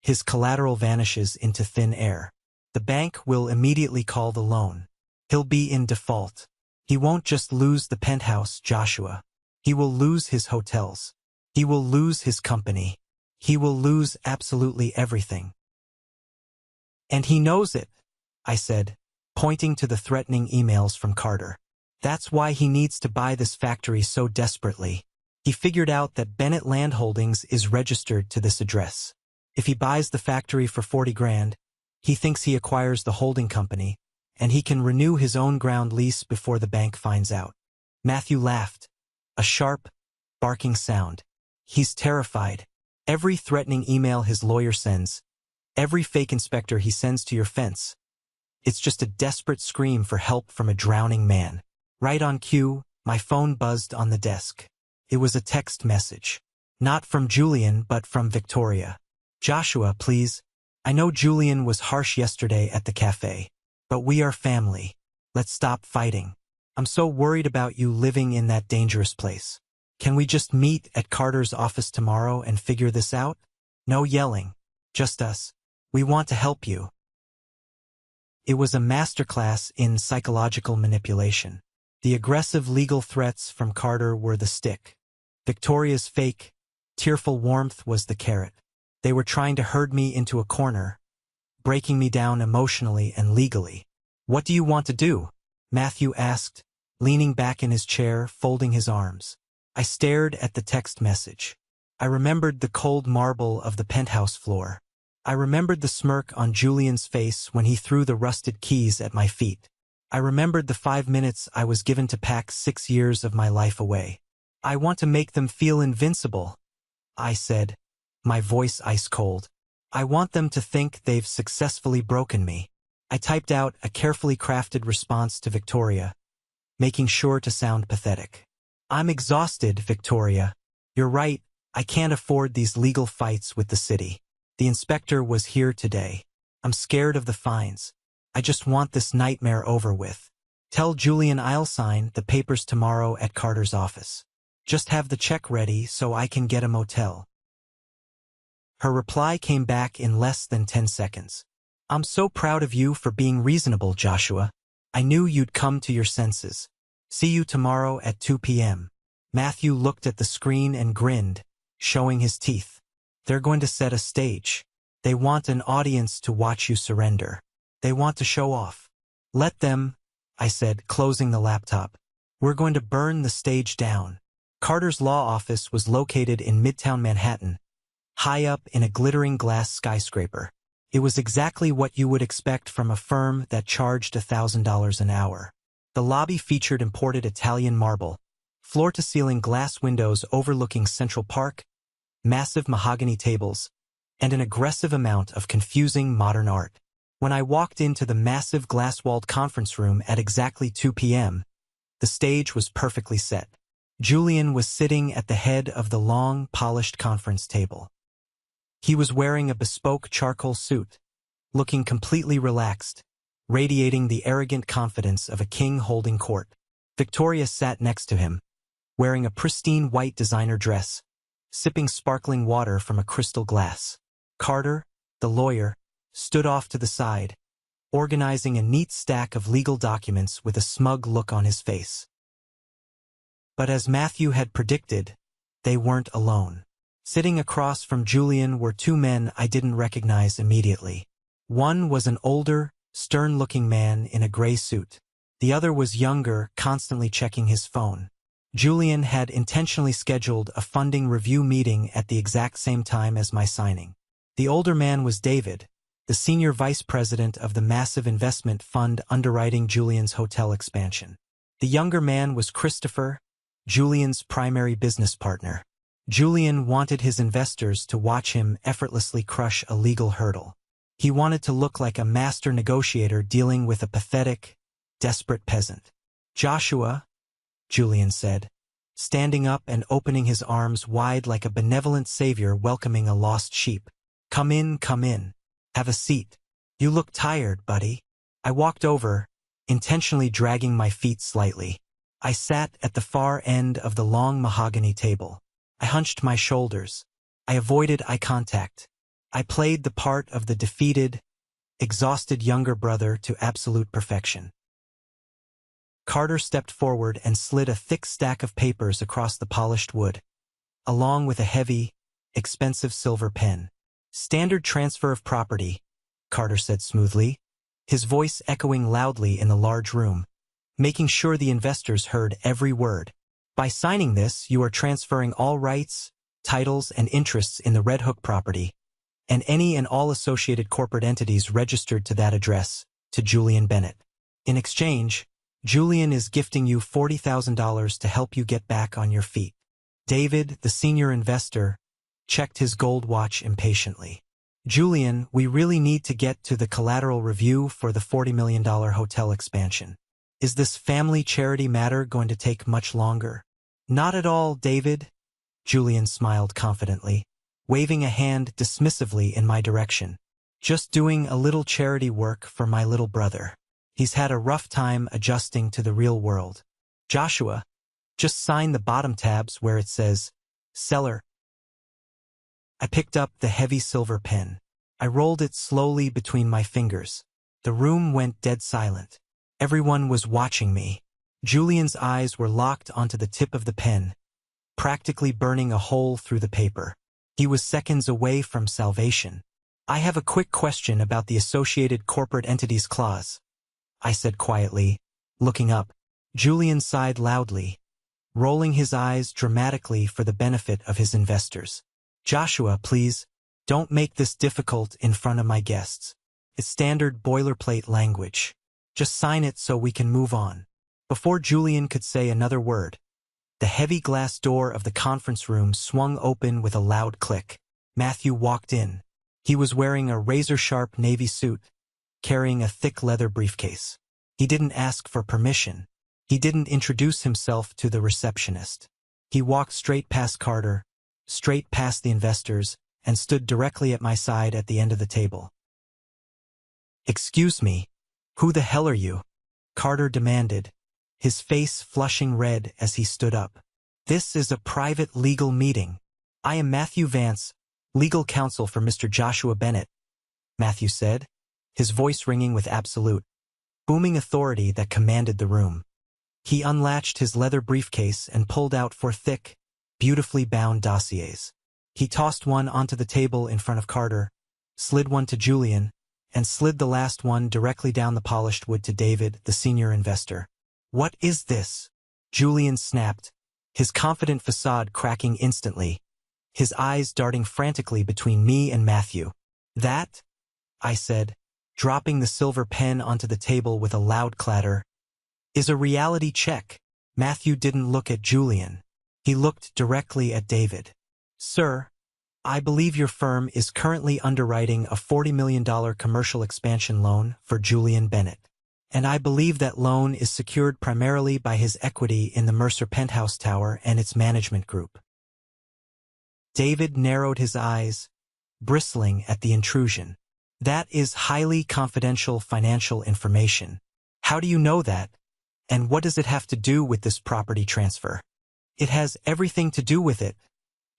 his collateral vanishes into thin air. The bank will immediately call the loan. He'll be in default. He won't just lose the penthouse, Joshua. He will lose his hotels. He will lose his company. He will lose absolutely everything. And he knows it, I said, pointing to the threatening emails from Carter. That's why he needs to buy this factory so desperately. He figured out that Bennett Land Holdings is registered to this address. If he buys the factory for 40 grand, he thinks he acquires the holding company, and he can renew his own ground lease before the bank finds out. Matthew laughed. A sharp, barking sound. He's terrified. Every threatening email his lawyer sends, every fake inspector he sends to your fence, it's just a desperate scream for help from a drowning man. Right on cue, my phone buzzed on the desk. It was a text message. Not from Julian, but from Victoria. Joshua, please. I know Julian was harsh yesterday at the cafe, but we are family. Let's stop fighting. I'm so worried about you living in that dangerous place. Can we just meet at Carter's office tomorrow and figure this out? No yelling. Just us. We want to help you. It was a masterclass in psychological manipulation. The aggressive legal threats from Carter were the stick. Victoria's fake, tearful warmth was the carrot. They were trying to herd me into a corner, breaking me down emotionally and legally. What do you want to do? Matthew asked, leaning back in his chair, folding his arms. I stared at the text message. I remembered the cold marble of the penthouse floor. I remembered the smirk on Julian's face when he threw the rusted keys at my feet. I remembered the 5 minutes I was given to pack 6 years of my life away. I want to make them feel invincible, I said, my voice ice cold. I want them to think they've successfully broken me. I typed out a carefully crafted response to Victoria, making sure to sound pathetic. I'm exhausted, Victoria. You're right, I can't afford these legal fights with the city. The inspector was here today. I'm scared of the fines. I just want this nightmare over with. Tell Julian I'll sign the papers tomorrow at Carter's office. Just have the check ready so I can get a motel. Her reply came back in less than 10 seconds. I'm so proud of you for being reasonable, Joshua. I knew you'd come to your senses. See you tomorrow at 2 p.m. Matthew looked at the screen and grinned, showing his teeth. They're going to set a stage. They want an audience to watch you surrender. They want to show off. Let them, I said, closing the laptop. We're going to burn the stage down. Carter's law office was located in Midtown Manhattan, high up in a glittering glass skyscraper. It was exactly what you would expect from a firm that charged $1,000 an hour. The lobby featured imported Italian marble, floor-to-ceiling glass windows overlooking Central Park, massive mahogany tables, and an aggressive amount of confusing modern art. When I walked into the massive glass-walled conference room at exactly 2 p.m., the stage was perfectly set. Julian was sitting at the head of the long, polished conference table. He was wearing a bespoke charcoal suit, looking completely relaxed, radiating the arrogant confidence of a king holding court. Victoria sat next to him, wearing a pristine white designer dress, sipping sparkling water from a crystal glass. Carter, the lawyer, stood off to the side, organizing a neat stack of legal documents with a smug look on his face. But as Matthew had predicted, they weren't alone. Sitting across from Julian were 2 men I didn't recognize immediately. One was an older, stern-looking man in a gray suit. The other was younger, constantly checking his phone. Julian had intentionally scheduled a funding review meeting at the exact same time as my signing. The older man was David, the senior vice president of the massive investment fund underwriting Julian's hotel expansion. The younger man was Christopher, Julian's primary business partner. Julian wanted his investors to watch him effortlessly crush a legal hurdle. He wanted to look like a master negotiator dealing with a pathetic, desperate peasant. Joshua, Julian said, standing up and opening his arms wide like a benevolent savior welcoming a lost sheep. Come in, come in. Have a seat. You look tired, buddy. I walked over, intentionally dragging my feet slightly. I sat at the far end of the long mahogany table. I hunched my shoulders. I avoided eye contact. I played the part of the defeated, exhausted younger brother to absolute perfection. Carter stepped forward and slid a thick stack of papers across the polished wood, along with a heavy, expensive silver pen. "Standard transfer of property," Carter said smoothly, his voice echoing loudly in the large room, making sure the investors heard every word. "By signing this, you are transferring all rights, titles, and interests in the Red Hook property, and any and all associated corporate entities registered to that address, to Julian Bennett. In exchange, Julian is gifting you $40,000 to help you get back on your feet." David, the senior investor, checked his gold watch impatiently. "Julian, we really need to get to the collateral review for the $40 million hotel expansion. Is this family charity matter going to take much longer?" "Not at all, David," Julian smiled confidently, waving a hand dismissively in my direction. "Just doing a little charity work for my little brother. He's had a rough time adjusting to the real world. Joshua, just sign the bottom tabs where it says, Seller." I picked up the heavy silver pen. I rolled it slowly between my fingers. The room went dead silent. Everyone was watching me. Julian's eyes were locked onto the tip of the pen, practically burning a hole through the paper. He was seconds away from salvation. "I have a quick question about the Associated Corporate Entities Clause," I said quietly, looking up. Julian sighed loudly, rolling his eyes dramatically for the benefit of his investors. "Joshua, please, don't make this difficult in front of my guests. It's standard boilerplate language. Just sign it so we can move on." Before Julian could say another word, the heavy glass door of the conference room swung open with a loud click. Matthew walked in. He was wearing a razor-sharp navy suit, carrying a thick leather briefcase. He didn't ask for permission. He didn't introduce himself to the receptionist. He walked straight past Carter, straight past the investors, and stood directly at my side at the end of the table. "Excuse me, who the hell are you?" Carter demanded, his face flushing red as he stood up. "This is a private legal meeting. I am Matthew Vance, legal counsel for Mr. Joshua Bennett," Matthew said, his voice ringing with absolute, booming authority that commanded the room. He unlatched his leather briefcase and pulled out four thick, beautifully bound dossiers. He tossed one onto the table in front of Carter, slid one to Julian, and slid the last one directly down the polished wood to David, the senior investor. "What is this?" Julian snapped, his confident facade cracking instantly, his eyes darting frantically between me and Matthew. "That," I said, dropping the silver pen onto the table with a loud clatter, "is a reality check." Matthew didn't look at Julian. He looked directly at David. "Sir, I believe your firm is currently underwriting a $40 million commercial expansion loan for Julian Bennett. And I believe that loan is secured primarily by his equity in the Mercer Penthouse Tower and its management group." David narrowed his eyes, bristling at the intrusion. "That is highly confidential financial information. How do you know that? And what does it have to do with this property transfer?" "It has everything to do with it,"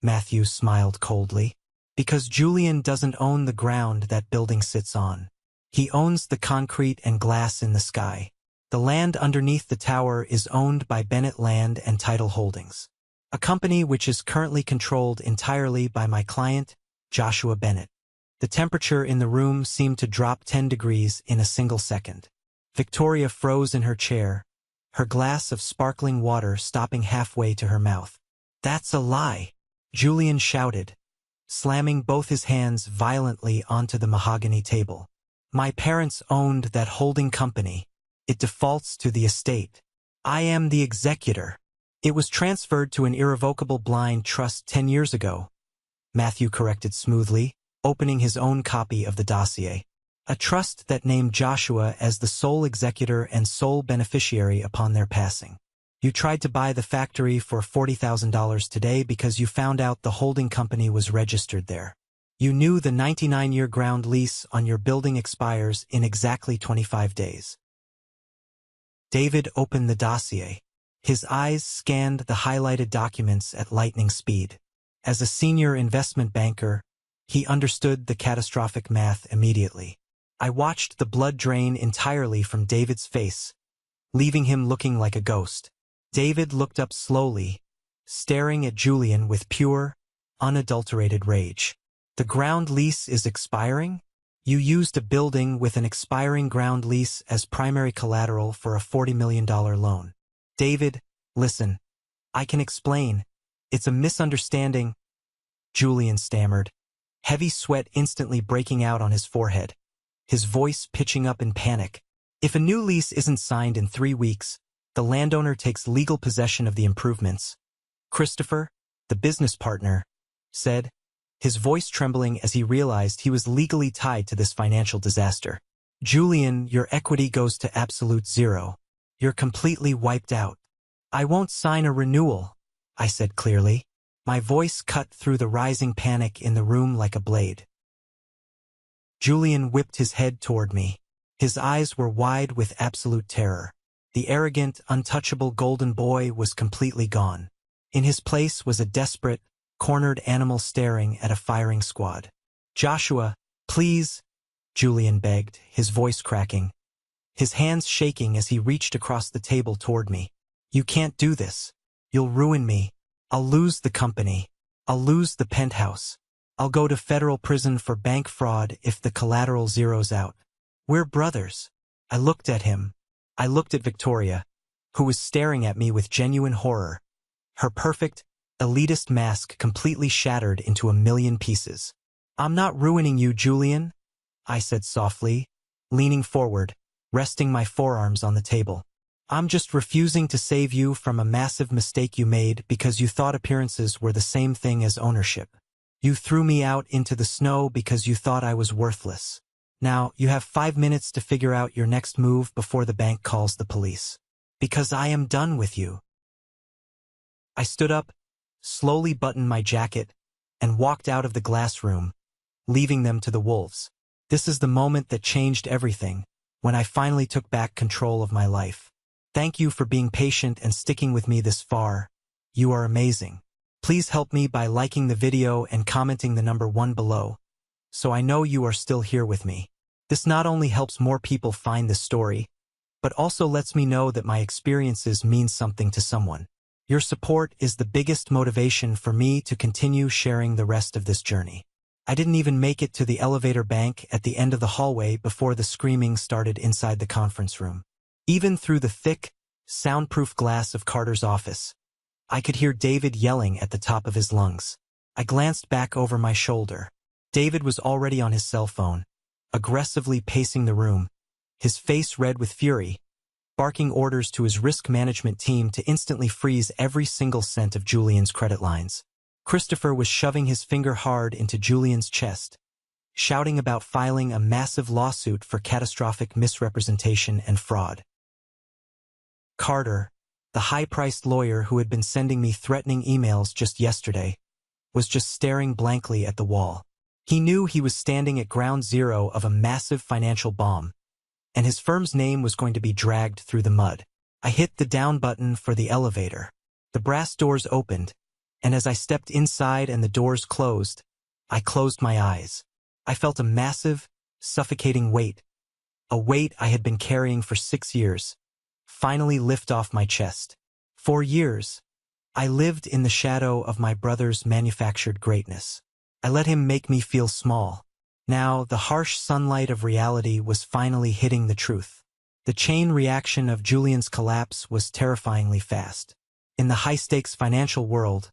Matthew smiled coldly, "because Julian doesn't own the ground that building sits on. He owns the concrete and glass in the sky. The land underneath the tower is owned by Bennett Land and Title Holdings, a company which is currently controlled entirely by my client, Joshua Bennett." The temperature in the room seemed to drop 10 degrees in a single second. Victoria froze in her chair, her glass of sparkling water stopping halfway to her mouth. "That's a lie," Julian shouted, slamming both his hands violently onto the mahogany table. "My parents owned that holding company. It defaults to the estate. I am the executor. It was transferred to an irrevocable blind trust 10 years ago," Matthew corrected smoothly, opening his own copy of the dossier. "A trust that named Joshua as the sole executor and sole beneficiary upon their passing. You tried to buy the factory for $40,000 today because you found out the holding company was registered there. You knew the 99-year ground lease on your building expires in exactly 25 days." David opened the dossier. His eyes scanned the highlighted documents at lightning speed. As a senior investment banker, he understood the catastrophic math immediately. I watched the blood drain entirely from David's face, leaving him looking like a ghost. David looked up slowly, staring at Julian with pure, unadulterated rage. The ground lease is expiring? You used a building with an expiring ground lease as primary collateral for a $40 million loan. David, listen. I can explain. It's a misunderstanding. Julian stammered, heavy sweat instantly breaking out on his forehead, his voice pitching up in panic. If a new lease isn't signed in 3 weeks, the landowner takes legal possession of the improvements. Christopher, the business partner, said, his voice trembling as he realized he was legally tied to this financial disaster. Julian, your equity goes to absolute zero. You're completely wiped out. I won't sign a renewal, I said clearly. My voice cut through the rising panic in the room like a blade. Julian whipped his head toward me. His eyes were wide with absolute terror. The arrogant, untouchable golden boy was completely gone. In his place was a desperate, cornered animal staring at a firing squad. Joshua, please, Julian begged, his voice cracking, his hands shaking as he reached across the table toward me. You can't do this. You'll ruin me. I'll lose the company. I'll lose the penthouse. I'll go to federal prison for bank fraud if the collateral zeroes out. We're brothers. I looked at him. I looked at Victoria, who was staring at me with genuine horror, her perfect, elitist mask completely shattered into a million pieces. I'm not ruining you, Julian, I said softly, leaning forward, resting my forearms on the table. I'm just refusing to save you from a massive mistake you made because you thought appearances were the same thing as ownership. You threw me out into the snow because you thought I was worthless. Now, you have 5 minutes to figure out your next move before the bank calls the police. Because I am done with you. I stood up, slowly buttoned my jacket, and walked out of the glass room, leaving them to the wolves. This is the moment that changed everything, when I finally took back control of my life. Thank you for being patient and sticking with me this far. You are amazing. Please help me by liking the video and commenting the number 1 below, so I know you are still here with me. This not only helps more people find this story, but also lets me know that my experiences mean something to someone. Your support is the biggest motivation for me to continue sharing the rest of this journey. I didn't even make it to the elevator bank at the end of the hallway before the screaming started inside the conference room. Even through the thick, soundproof glass of Carter's office, I could hear David yelling at the top of his lungs. I glanced back over my shoulder. David was already on his cell phone, aggressively pacing the room, his face red with fury, barking orders to his risk management team to instantly freeze every single cent of Julian's credit lines. Christopher was shoving his finger hard into Julian's chest, shouting about filing a massive lawsuit for catastrophic misrepresentation and fraud. Carter, the high-priced lawyer who had been sending me threatening emails just yesterday, was just staring blankly at the wall. He knew he was standing at ground zero of a massive financial bomb, and his firm's name was going to be dragged through the mud. I hit the down button for the elevator. The brass doors opened, and as I stepped inside and the doors closed, I closed my eyes. I felt a massive, suffocating weight, a weight I had been carrying for 6 years, finally lift off my chest. For years, I lived in the shadow of my brother's manufactured greatness. I let him make me feel small. Now, the harsh sunlight of reality was finally hitting the truth. The chain reaction of Julian's collapse was terrifyingly fast. In the high-stakes financial world,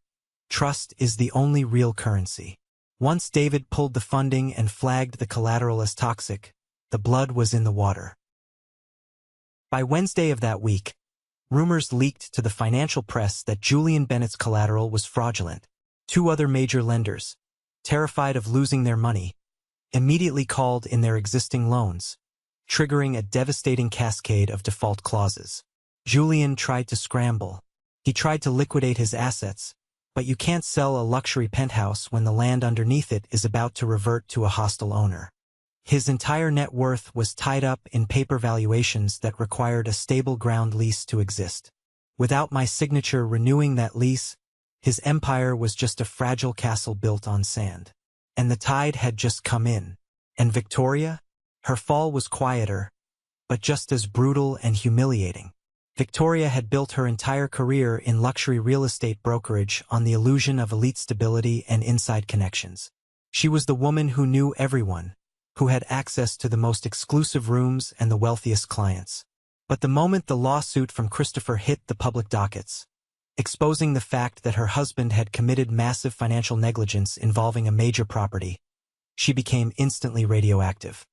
trust is the only real currency. Once David pulled the funding and flagged the collateral as toxic, the blood was in the water. By Wednesday of that week, rumors leaked to the financial press that Julian Bennett's collateral was fraudulent. 2 other major lenders, terrified of losing their money, immediately called in their existing loans, triggering a devastating cascade of default clauses. Julian tried to scramble. He tried to liquidate his assets, but you can't sell a luxury penthouse when the land underneath it is about to revert to a hostile owner. His entire net worth was tied up in paper valuations that required a stable ground lease to exist. Without my signature renewing that lease, His empire was just a fragile castle built on sand. And the tide had just come in. And Victoria? Her fall was quieter, but just as brutal and humiliating. Victoria had built her entire career in luxury real estate brokerage on the illusion of elite stability and inside connections. She was the woman who knew everyone, who had access to the most exclusive rooms and the wealthiest clients. But the moment the lawsuit from Christopher hit the public dockets, exposing the fact that her husband had committed massive financial negligence involving a major property, she became instantly radioactive.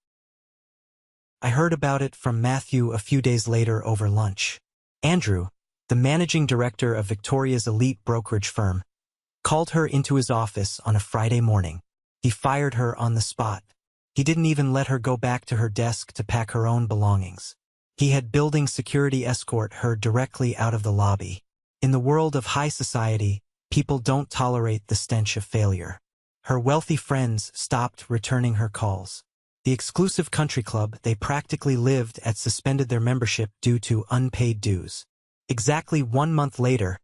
I heard about it from Matthew a few days later over lunch. Andrew, the managing director of Victoria's elite brokerage firm, called her into his office on a Friday morning. He fired her on the spot. He didn't even let her go back to her desk to pack her own belongings. He had building security escort her directly out of the lobby. In the world of high society, people don't tolerate the stench of failure. Her wealthy friends stopped returning her calls. The exclusive country club they practically lived at suspended their membership due to unpaid dues. Exactly 1 month later,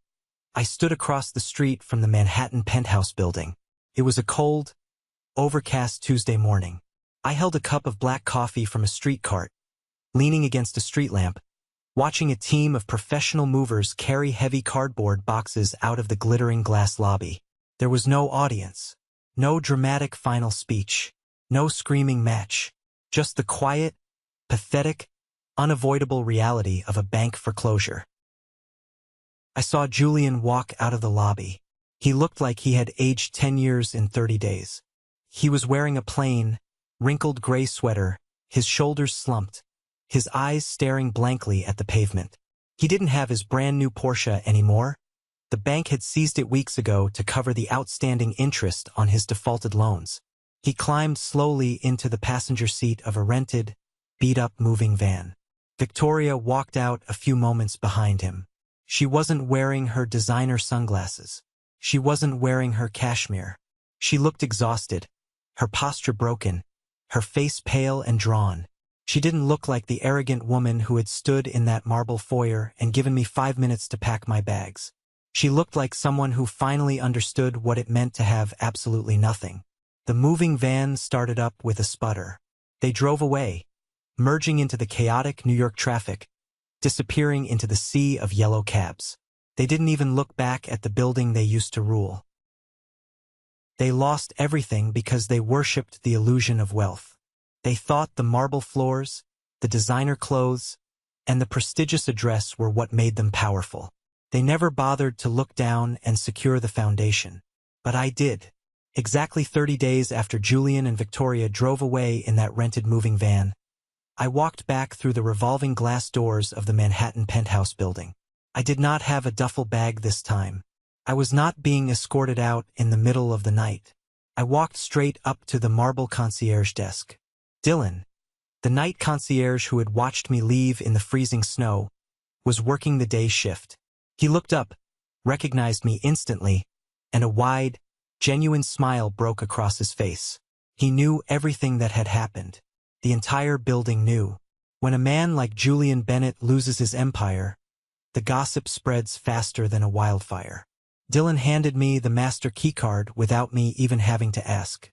I stood across the street from the Manhattan penthouse building. It was a cold, overcast Tuesday morning. I held a cup of black coffee from a street cart, leaning against a street lamp, watching a team of professional movers carry heavy cardboard boxes out of the glittering glass lobby. There was no audience, no dramatic final speech, no screaming match, just the quiet, pathetic, unavoidable reality of a bank foreclosure. I saw Julian walk out of the lobby. He looked like he had aged 10 years in 30 days. He was wearing a plain, wrinkled gray sweater, his shoulders slumped, his eyes staring blankly at the pavement. He didn't have his brand new Porsche anymore. The bank had seized it weeks ago to cover the outstanding interest on his defaulted loans. He climbed slowly into the passenger seat of a rented, beat-up moving van. Victoria walked out a few moments behind him. She wasn't wearing her designer sunglasses. She wasn't wearing her cashmere. She looked exhausted, her posture broken, her face pale and drawn. She didn't look like the arrogant woman who had stood in that marble foyer and given me 5 minutes to pack my bags. She looked like someone who finally understood what it meant to have absolutely nothing. The moving van started up with a sputter. They drove away, merging into the chaotic New York traffic, disappearing into the sea of yellow cabs. They didn't even look back at the building they used to rule. They lost everything because they worshipped the illusion of wealth. They thought the marble floors, the designer clothes, and the prestigious address were what made them powerful. They never bothered to look down and secure the foundation. But I did. Exactly 30 days after Julian and Victoria drove away in that rented moving van, I walked back through the revolving glass doors of the Manhattan penthouse building. I did not have a duffel bag this time. I was not being escorted out in the middle of the night. I walked straight up to the marble concierge desk. Dylan, the night concierge who had watched me leave in the freezing snow, was working the day shift. He looked up, recognized me instantly, and a wide, genuine smile broke across his face. He knew everything that had happened. The entire building knew. When a man like Julian Bennett loses his empire, the gossip spreads faster than a wildfire. Dylan handed me the master keycard without me even having to ask.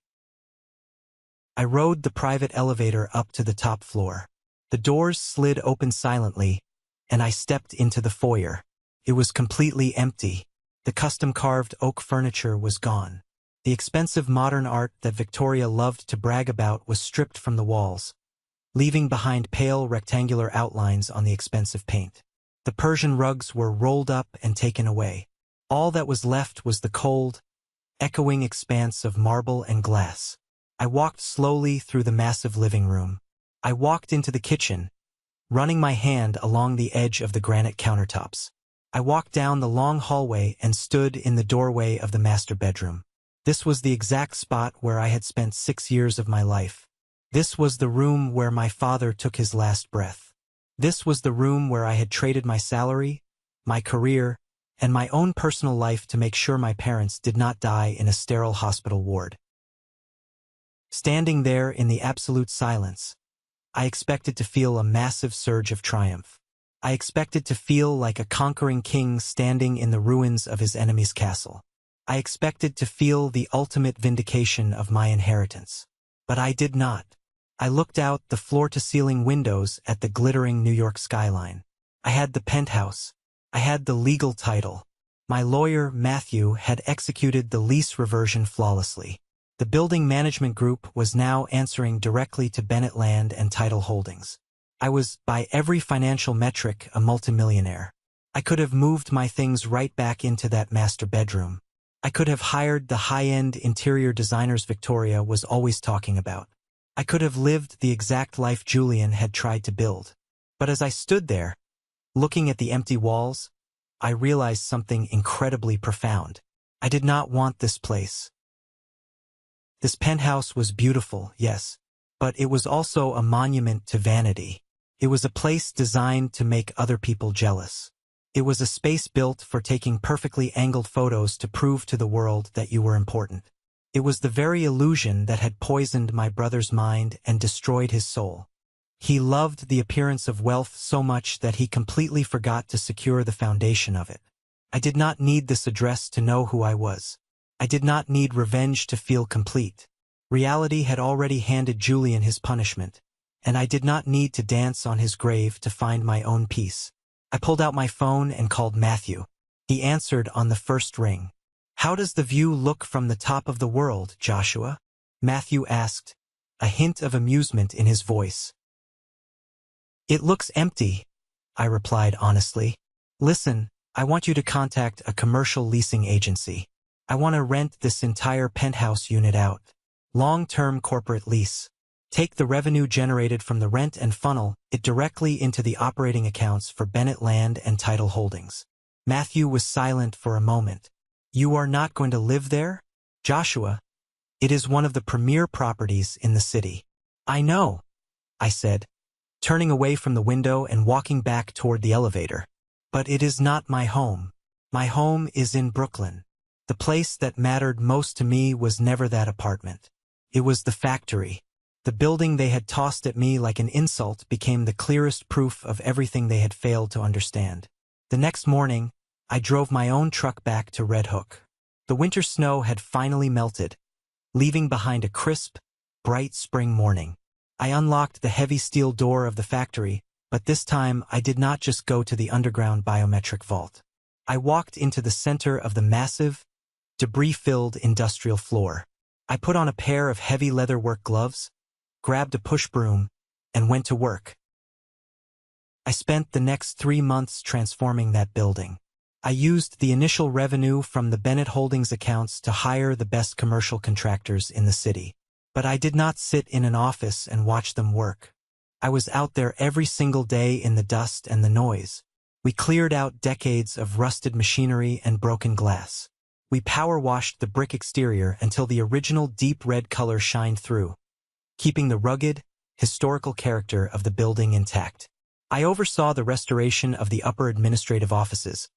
I rode the private elevator up to the top floor. The doors slid open silently, and I stepped into the foyer. It was completely empty. The custom-carved oak furniture was gone. The expensive modern art that Victoria loved to brag about was stripped from the walls, leaving behind pale rectangular outlines on the expensive paint. The Persian rugs were rolled up and taken away. All that was left was the cold, echoing expanse of marble and glass. I walked slowly through the massive living room. I walked into the kitchen, running my hand along the edge of the granite countertops. I walked down the long hallway and stood in the doorway of the master bedroom. This was the exact spot where I had spent 6 years of my life. This was the room where my father took his last breath. This was the room where I had traded my salary, my career, and my own personal life to make sure my parents did not die in a sterile hospital ward. Standing there in the absolute silence, I expected to feel a massive surge of triumph. I expected to feel like a conquering king standing in the ruins of his enemy's castle. I expected to feel the ultimate vindication of my inheritance. But I did not. I looked out the floor-to-ceiling windows at the glittering New York skyline. I had the penthouse. I had the legal title. My lawyer, Matthew, had executed the lease reversion flawlessly. The building management group was now answering directly to Bennett Land and Title Holdings. I was, by every financial metric, a multimillionaire. I could have moved my things right back into that master bedroom. I could have hired the high-end interior designers Victoria was always talking about. I could have lived the exact life Julian had tried to build. But as I stood there, looking at the empty walls, I realized something incredibly profound. I did not want this place. This penthouse was beautiful, yes, but it was also a monument to vanity. It was a place designed to make other people jealous. It was a space built for taking perfectly angled photos to prove to the world that you were important. It was the very illusion that had poisoned my brother's mind and destroyed his soul. He loved the appearance of wealth so much that he completely forgot to secure the foundation of it. I did not need this address to know who I was. I did not need revenge to feel complete. Reality had already handed Julian his punishment, and I did not need to dance on his grave to find my own peace. I pulled out my phone and called Matthew. He answered on the first ring. "How does the view look from the top of the world, Joshua?" Matthew asked, a hint of amusement in his voice. "It looks empty," I replied honestly. "Listen, I want you to contact a commercial leasing agency. I want to rent this entire penthouse unit out. Long-term corporate lease. Take the revenue generated from the rent and funnel it directly into the operating accounts for Bennett Land and Title Holdings." Matthew was silent for a moment. "You are not going to live there, Joshua? It is one of the premier properties in the city." "I know," I said, turning away from the window and walking back toward the elevator. "But it is not my home. My home is in Brooklyn. The place that mattered most to me was never that apartment. It was the factory. The building they had tossed at me like an insult became the clearest proof of everything they had failed to understand." The next morning, I drove my own truck back to Red Hook. The winter snow had finally melted, leaving behind a crisp, bright spring morning. I unlocked the heavy steel door of the factory, but this time I did not just go to the underground biometric vault. I walked into the center of the massive, debris-filled industrial floor. I put on a pair of heavy leather work gloves, grabbed a push broom, and went to work. I spent the next 3 months transforming that building. I used the initial revenue from the Bennett Holdings accounts to hire the best commercial contractors in the city. But I did not sit in an office and watch them work. I was out there every single day in the dust and the noise. We cleared out decades of rusted machinery and broken glass. We power-washed the brick exterior until the original deep red color shined through, keeping the rugged, historical character of the building intact. I oversaw the restoration of the upper administrative offices,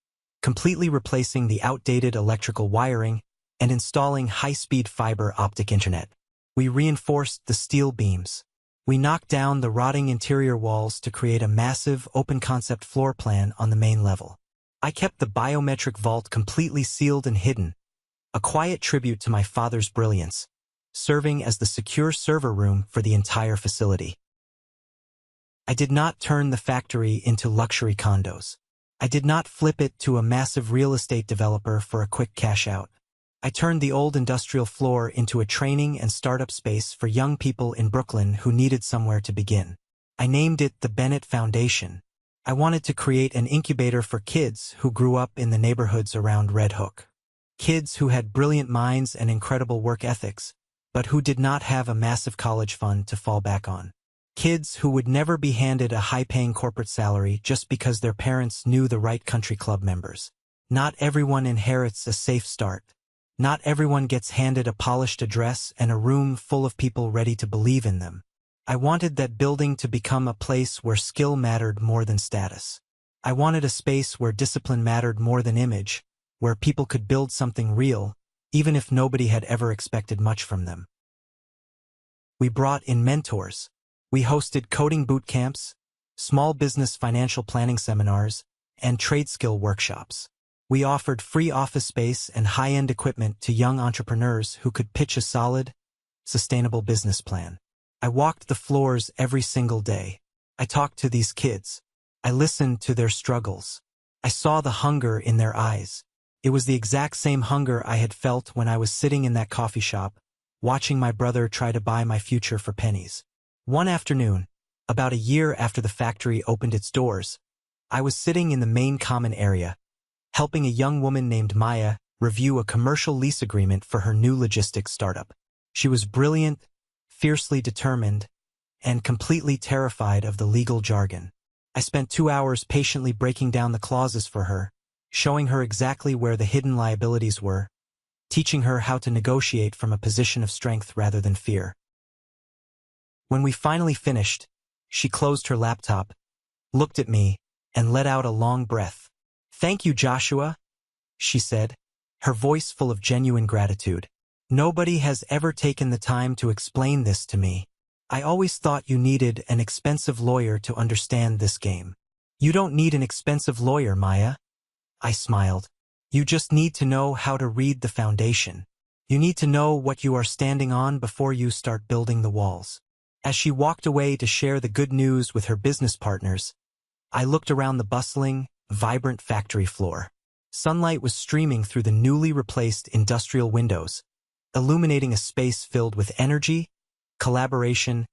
completely replacing the outdated electrical wiring and installing high-speed fiber optic internet. We reinforced the steel beams. We knocked down the rotting interior walls to create a massive, open-concept floor plan on the main level. I kept the biometric vault completely sealed and hidden, a quiet tribute to my father's brilliance, serving as the secure server room for the entire facility. I did not turn the factory into luxury condos. I did not flip it to a massive real estate developer for a quick cash out. I turned the old industrial floor into a training and startup space for young people in Brooklyn who needed somewhere to begin. I named it the Bennett Foundation. I wanted to create an incubator for kids who grew up in the neighborhoods around Red Hook. Kids who had brilliant minds and incredible work ethics, but who did not have a massive college fund to fall back on. Kids who would never be handed a high-paying corporate salary just because their parents knew the right country club members. Not everyone inherits a safe start. Not everyone gets handed a polished address and a room full of people ready to believe in them. I wanted that building to become a place where skill mattered more than status. I wanted a space where discipline mattered more than image, where people could build something real, even if nobody had ever expected much from them. We brought in mentors. We hosted coding boot camps, small business financial planning seminars, and trade skill workshops. We offered free office space and high-end equipment to young entrepreneurs who could pitch a solid, sustainable business plan. I walked the floors every single day. I talked to these kids. I listened to their struggles. I saw the hunger in their eyes. It was the exact same hunger I had felt when I was sitting in that coffee shop, watching my brother try to buy my future for pennies. One afternoon, about a year after the factory opened its doors, I was sitting in the main common area, helping a young woman named Maya review a commercial lease agreement for her new logistics startup. She was brilliant, fiercely determined, and completely terrified of the legal jargon. I spent 2 hours patiently breaking down the clauses for her, showing her exactly where the hidden liabilities were, teaching her how to negotiate from a position of strength rather than fear. When we finally finished, she closed her laptop, looked at me, and let out a long breath. "Thank you, Joshua," she said, her voice full of genuine gratitude. "Nobody has ever taken the time to explain this to me. I always thought you needed an expensive lawyer to understand this game." "You don't need an expensive lawyer, Maya," I smiled. "You just need to know how to read the foundation. You need to know what you are standing on before you start building the walls." As she walked away to share the good news with her business partners, I looked around the bustling, vibrant factory floor. Sunlight was streaming through the newly replaced industrial windows, illuminating a space filled with energy, collaboration,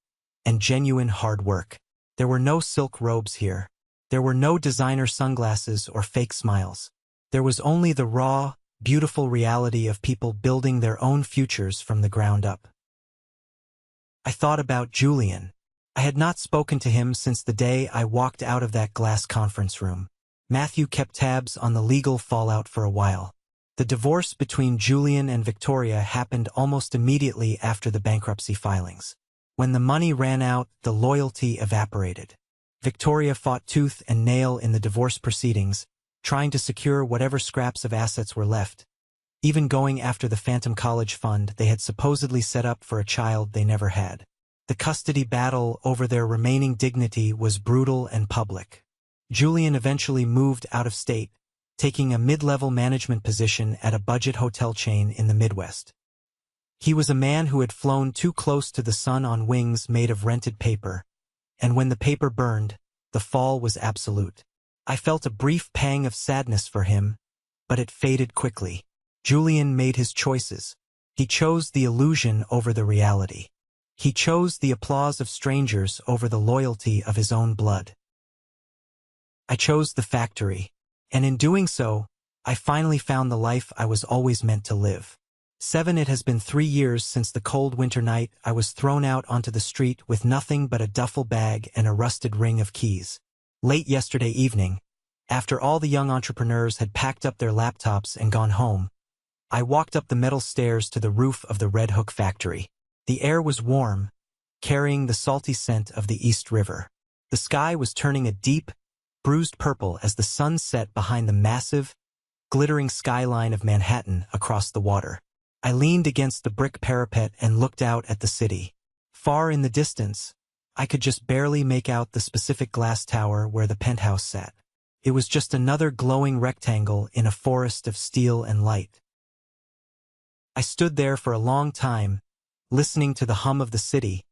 and genuine hard work. There were no silk robes here. There were no designer sunglasses or fake smiles. There was only the raw, beautiful reality of people building their own futures from the ground up. I thought about Julian. I had not spoken to him since the day I walked out of that glass conference room. Matthew kept tabs on the legal fallout for a while. The divorce between Julian and Victoria happened almost immediately after the bankruptcy filings. When the money ran out, the loyalty evaporated. Victoria fought tooth and nail in the divorce proceedings, trying to secure whatever scraps of assets were left, even going after the phantom college fund they had supposedly set up for a child they never had. The custody battle over their remaining dignity was brutal and public. Julian eventually moved out of state, taking a mid-level management position at a budget hotel chain in the Midwest. He was a man who had flown too close to the sun on wings made of rented paper, and when the paper burned, the fall was absolute. I felt a brief pang of sadness for him, but it faded quickly. Julian made his choices. He chose the illusion over the reality. He chose the applause of strangers over the loyalty of his own blood. I chose the factory, and in doing so, I finally found the life I was always meant to live. It has been 3 years since the cold winter night I was thrown out onto the street with nothing but a duffel bag and a rusted ring of keys. Late yesterday evening, after all the young entrepreneurs had packed up their laptops and gone home, I walked up the metal stairs to the roof of the Red Hook factory. The air was warm, carrying the salty scent of the East River. The sky was turning a deep, bruised purple as the sun set behind the massive, glittering skyline of Manhattan across the water. I leaned against the brick parapet and looked out at the city. Far in the distance, I could just barely make out the specific glass tower where the penthouse sat. It was just another glowing rectangle in a forest of steel and light. I stood there for a long time, listening to the hum of the city,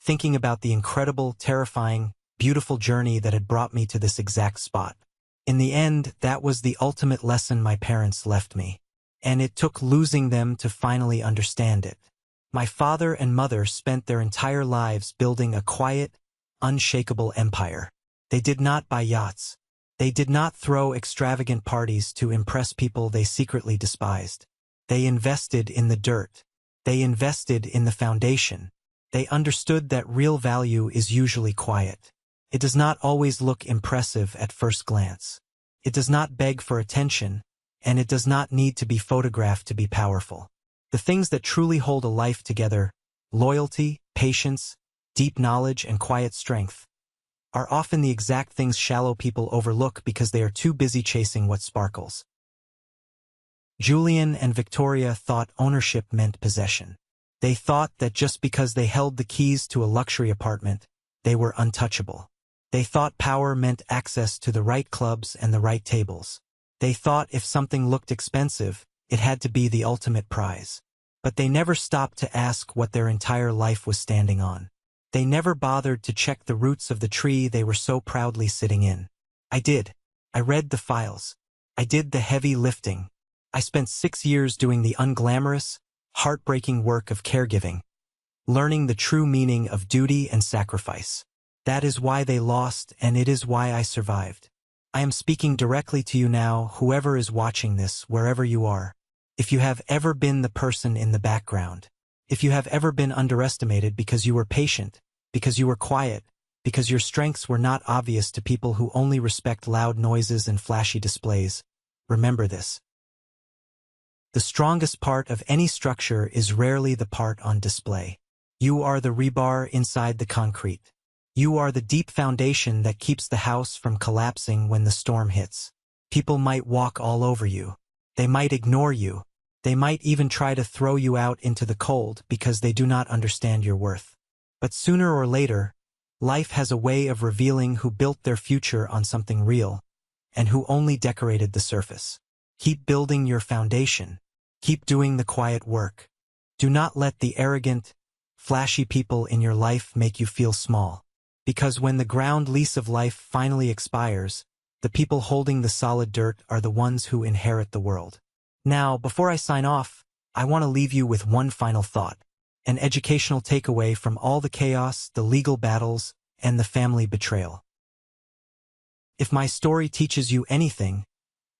thinking about the incredible, terrifying, beautiful journey that had brought me to this exact spot. In the end, that was the ultimate lesson my parents left me, and it took losing them to finally understand it. My father and mother spent their entire lives building a quiet, unshakable empire. They did not buy yachts. They did not throw extravagant parties to impress people they secretly despised. They invested in the dirt. They invested in the foundation. They understood that real value is usually quiet. It does not always look impressive at first glance. It does not beg for attention, and it does not need to be photographed to be powerful. The things that truly hold a life together, loyalty, patience, deep knowledge, and quiet strength, are often the exact things shallow people overlook because they are too busy chasing what sparkles. Julian and Victoria thought ownership meant possession. They thought that just because they held the keys to a luxury apartment, they were untouchable. They thought power meant access to the right clubs and the right tables. They thought if something looked expensive, it had to be the ultimate prize. But they never stopped to ask what their entire life was standing on. They never bothered to check the roots of the tree they were so proudly sitting in. I did. I read the files. I did the heavy lifting. I spent 6 years doing the unglamorous, heartbreaking work of caregiving, learning the true meaning of duty and sacrifice. That is why they lost, and it is why I survived. I am speaking directly to you now, whoever is watching this, wherever you are. If you have ever been the person in the background, if you have ever been underestimated because you were patient, because you were quiet, because your strengths were not obvious to people who only respect loud noises and flashy displays, remember this. The strongest part of any structure is rarely the part on display. You are the rebar inside the concrete. You are the deep foundation that keeps the house from collapsing when the storm hits. People might walk all over you. They might ignore you. They might even try to throw you out into the cold because they do not understand your worth. But sooner or later, life has a way of revealing who built their future on something real and who only decorated the surface. Keep building your foundation. Keep doing the quiet work. Do not let the arrogant, flashy people in your life make you feel small. Because when the ground lease of life finally expires, the people holding the solid dirt are the ones who inherit the world. Now, before I sign off, I want to leave you with one final thought, an educational takeaway from all the chaos, the legal battles, and the family betrayal. If my story teaches you anything,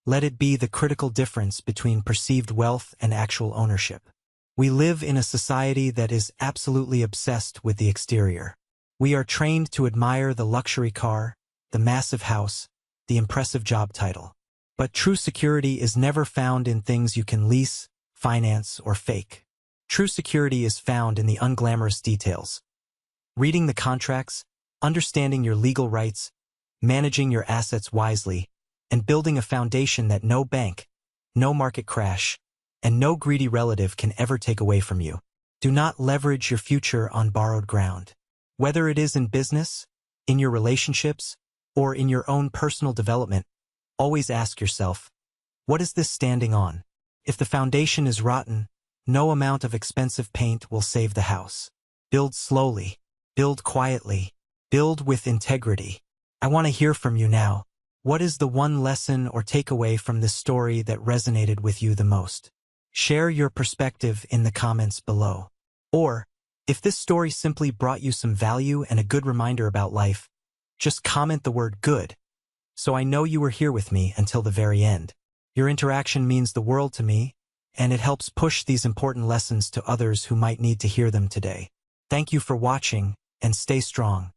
let it be the critical difference between perceived wealth and actual ownership. We live in a society that is absolutely obsessed with the exterior. We are trained to admire the luxury car, the massive house, the impressive job title. But true security is never found in things you can lease, finance, or fake. True security is found in the unglamorous details. Reading the contracts, understanding your legal rights, managing your assets wisely, and building a foundation that no bank, no market crash, and no greedy relative can ever take away from you. Do not leverage your future on borrowed ground. Whether it is in business, in your relationships, or in your own personal development, always ask yourself, what is this standing on? If the foundation is rotten, no amount of expensive paint will save the house. Build slowly, build quietly, build with integrity. I want to hear from you now. What is the one lesson or takeaway from this story that resonated with you the most? Share your perspective in the comments below. Or, if this story simply brought you some value and a good reminder about life, just comment the word good, so I know you were here with me until the very end. Your interaction means the world to me, and it helps push these important lessons to others who might need to hear them today. Thank you for watching, and stay strong.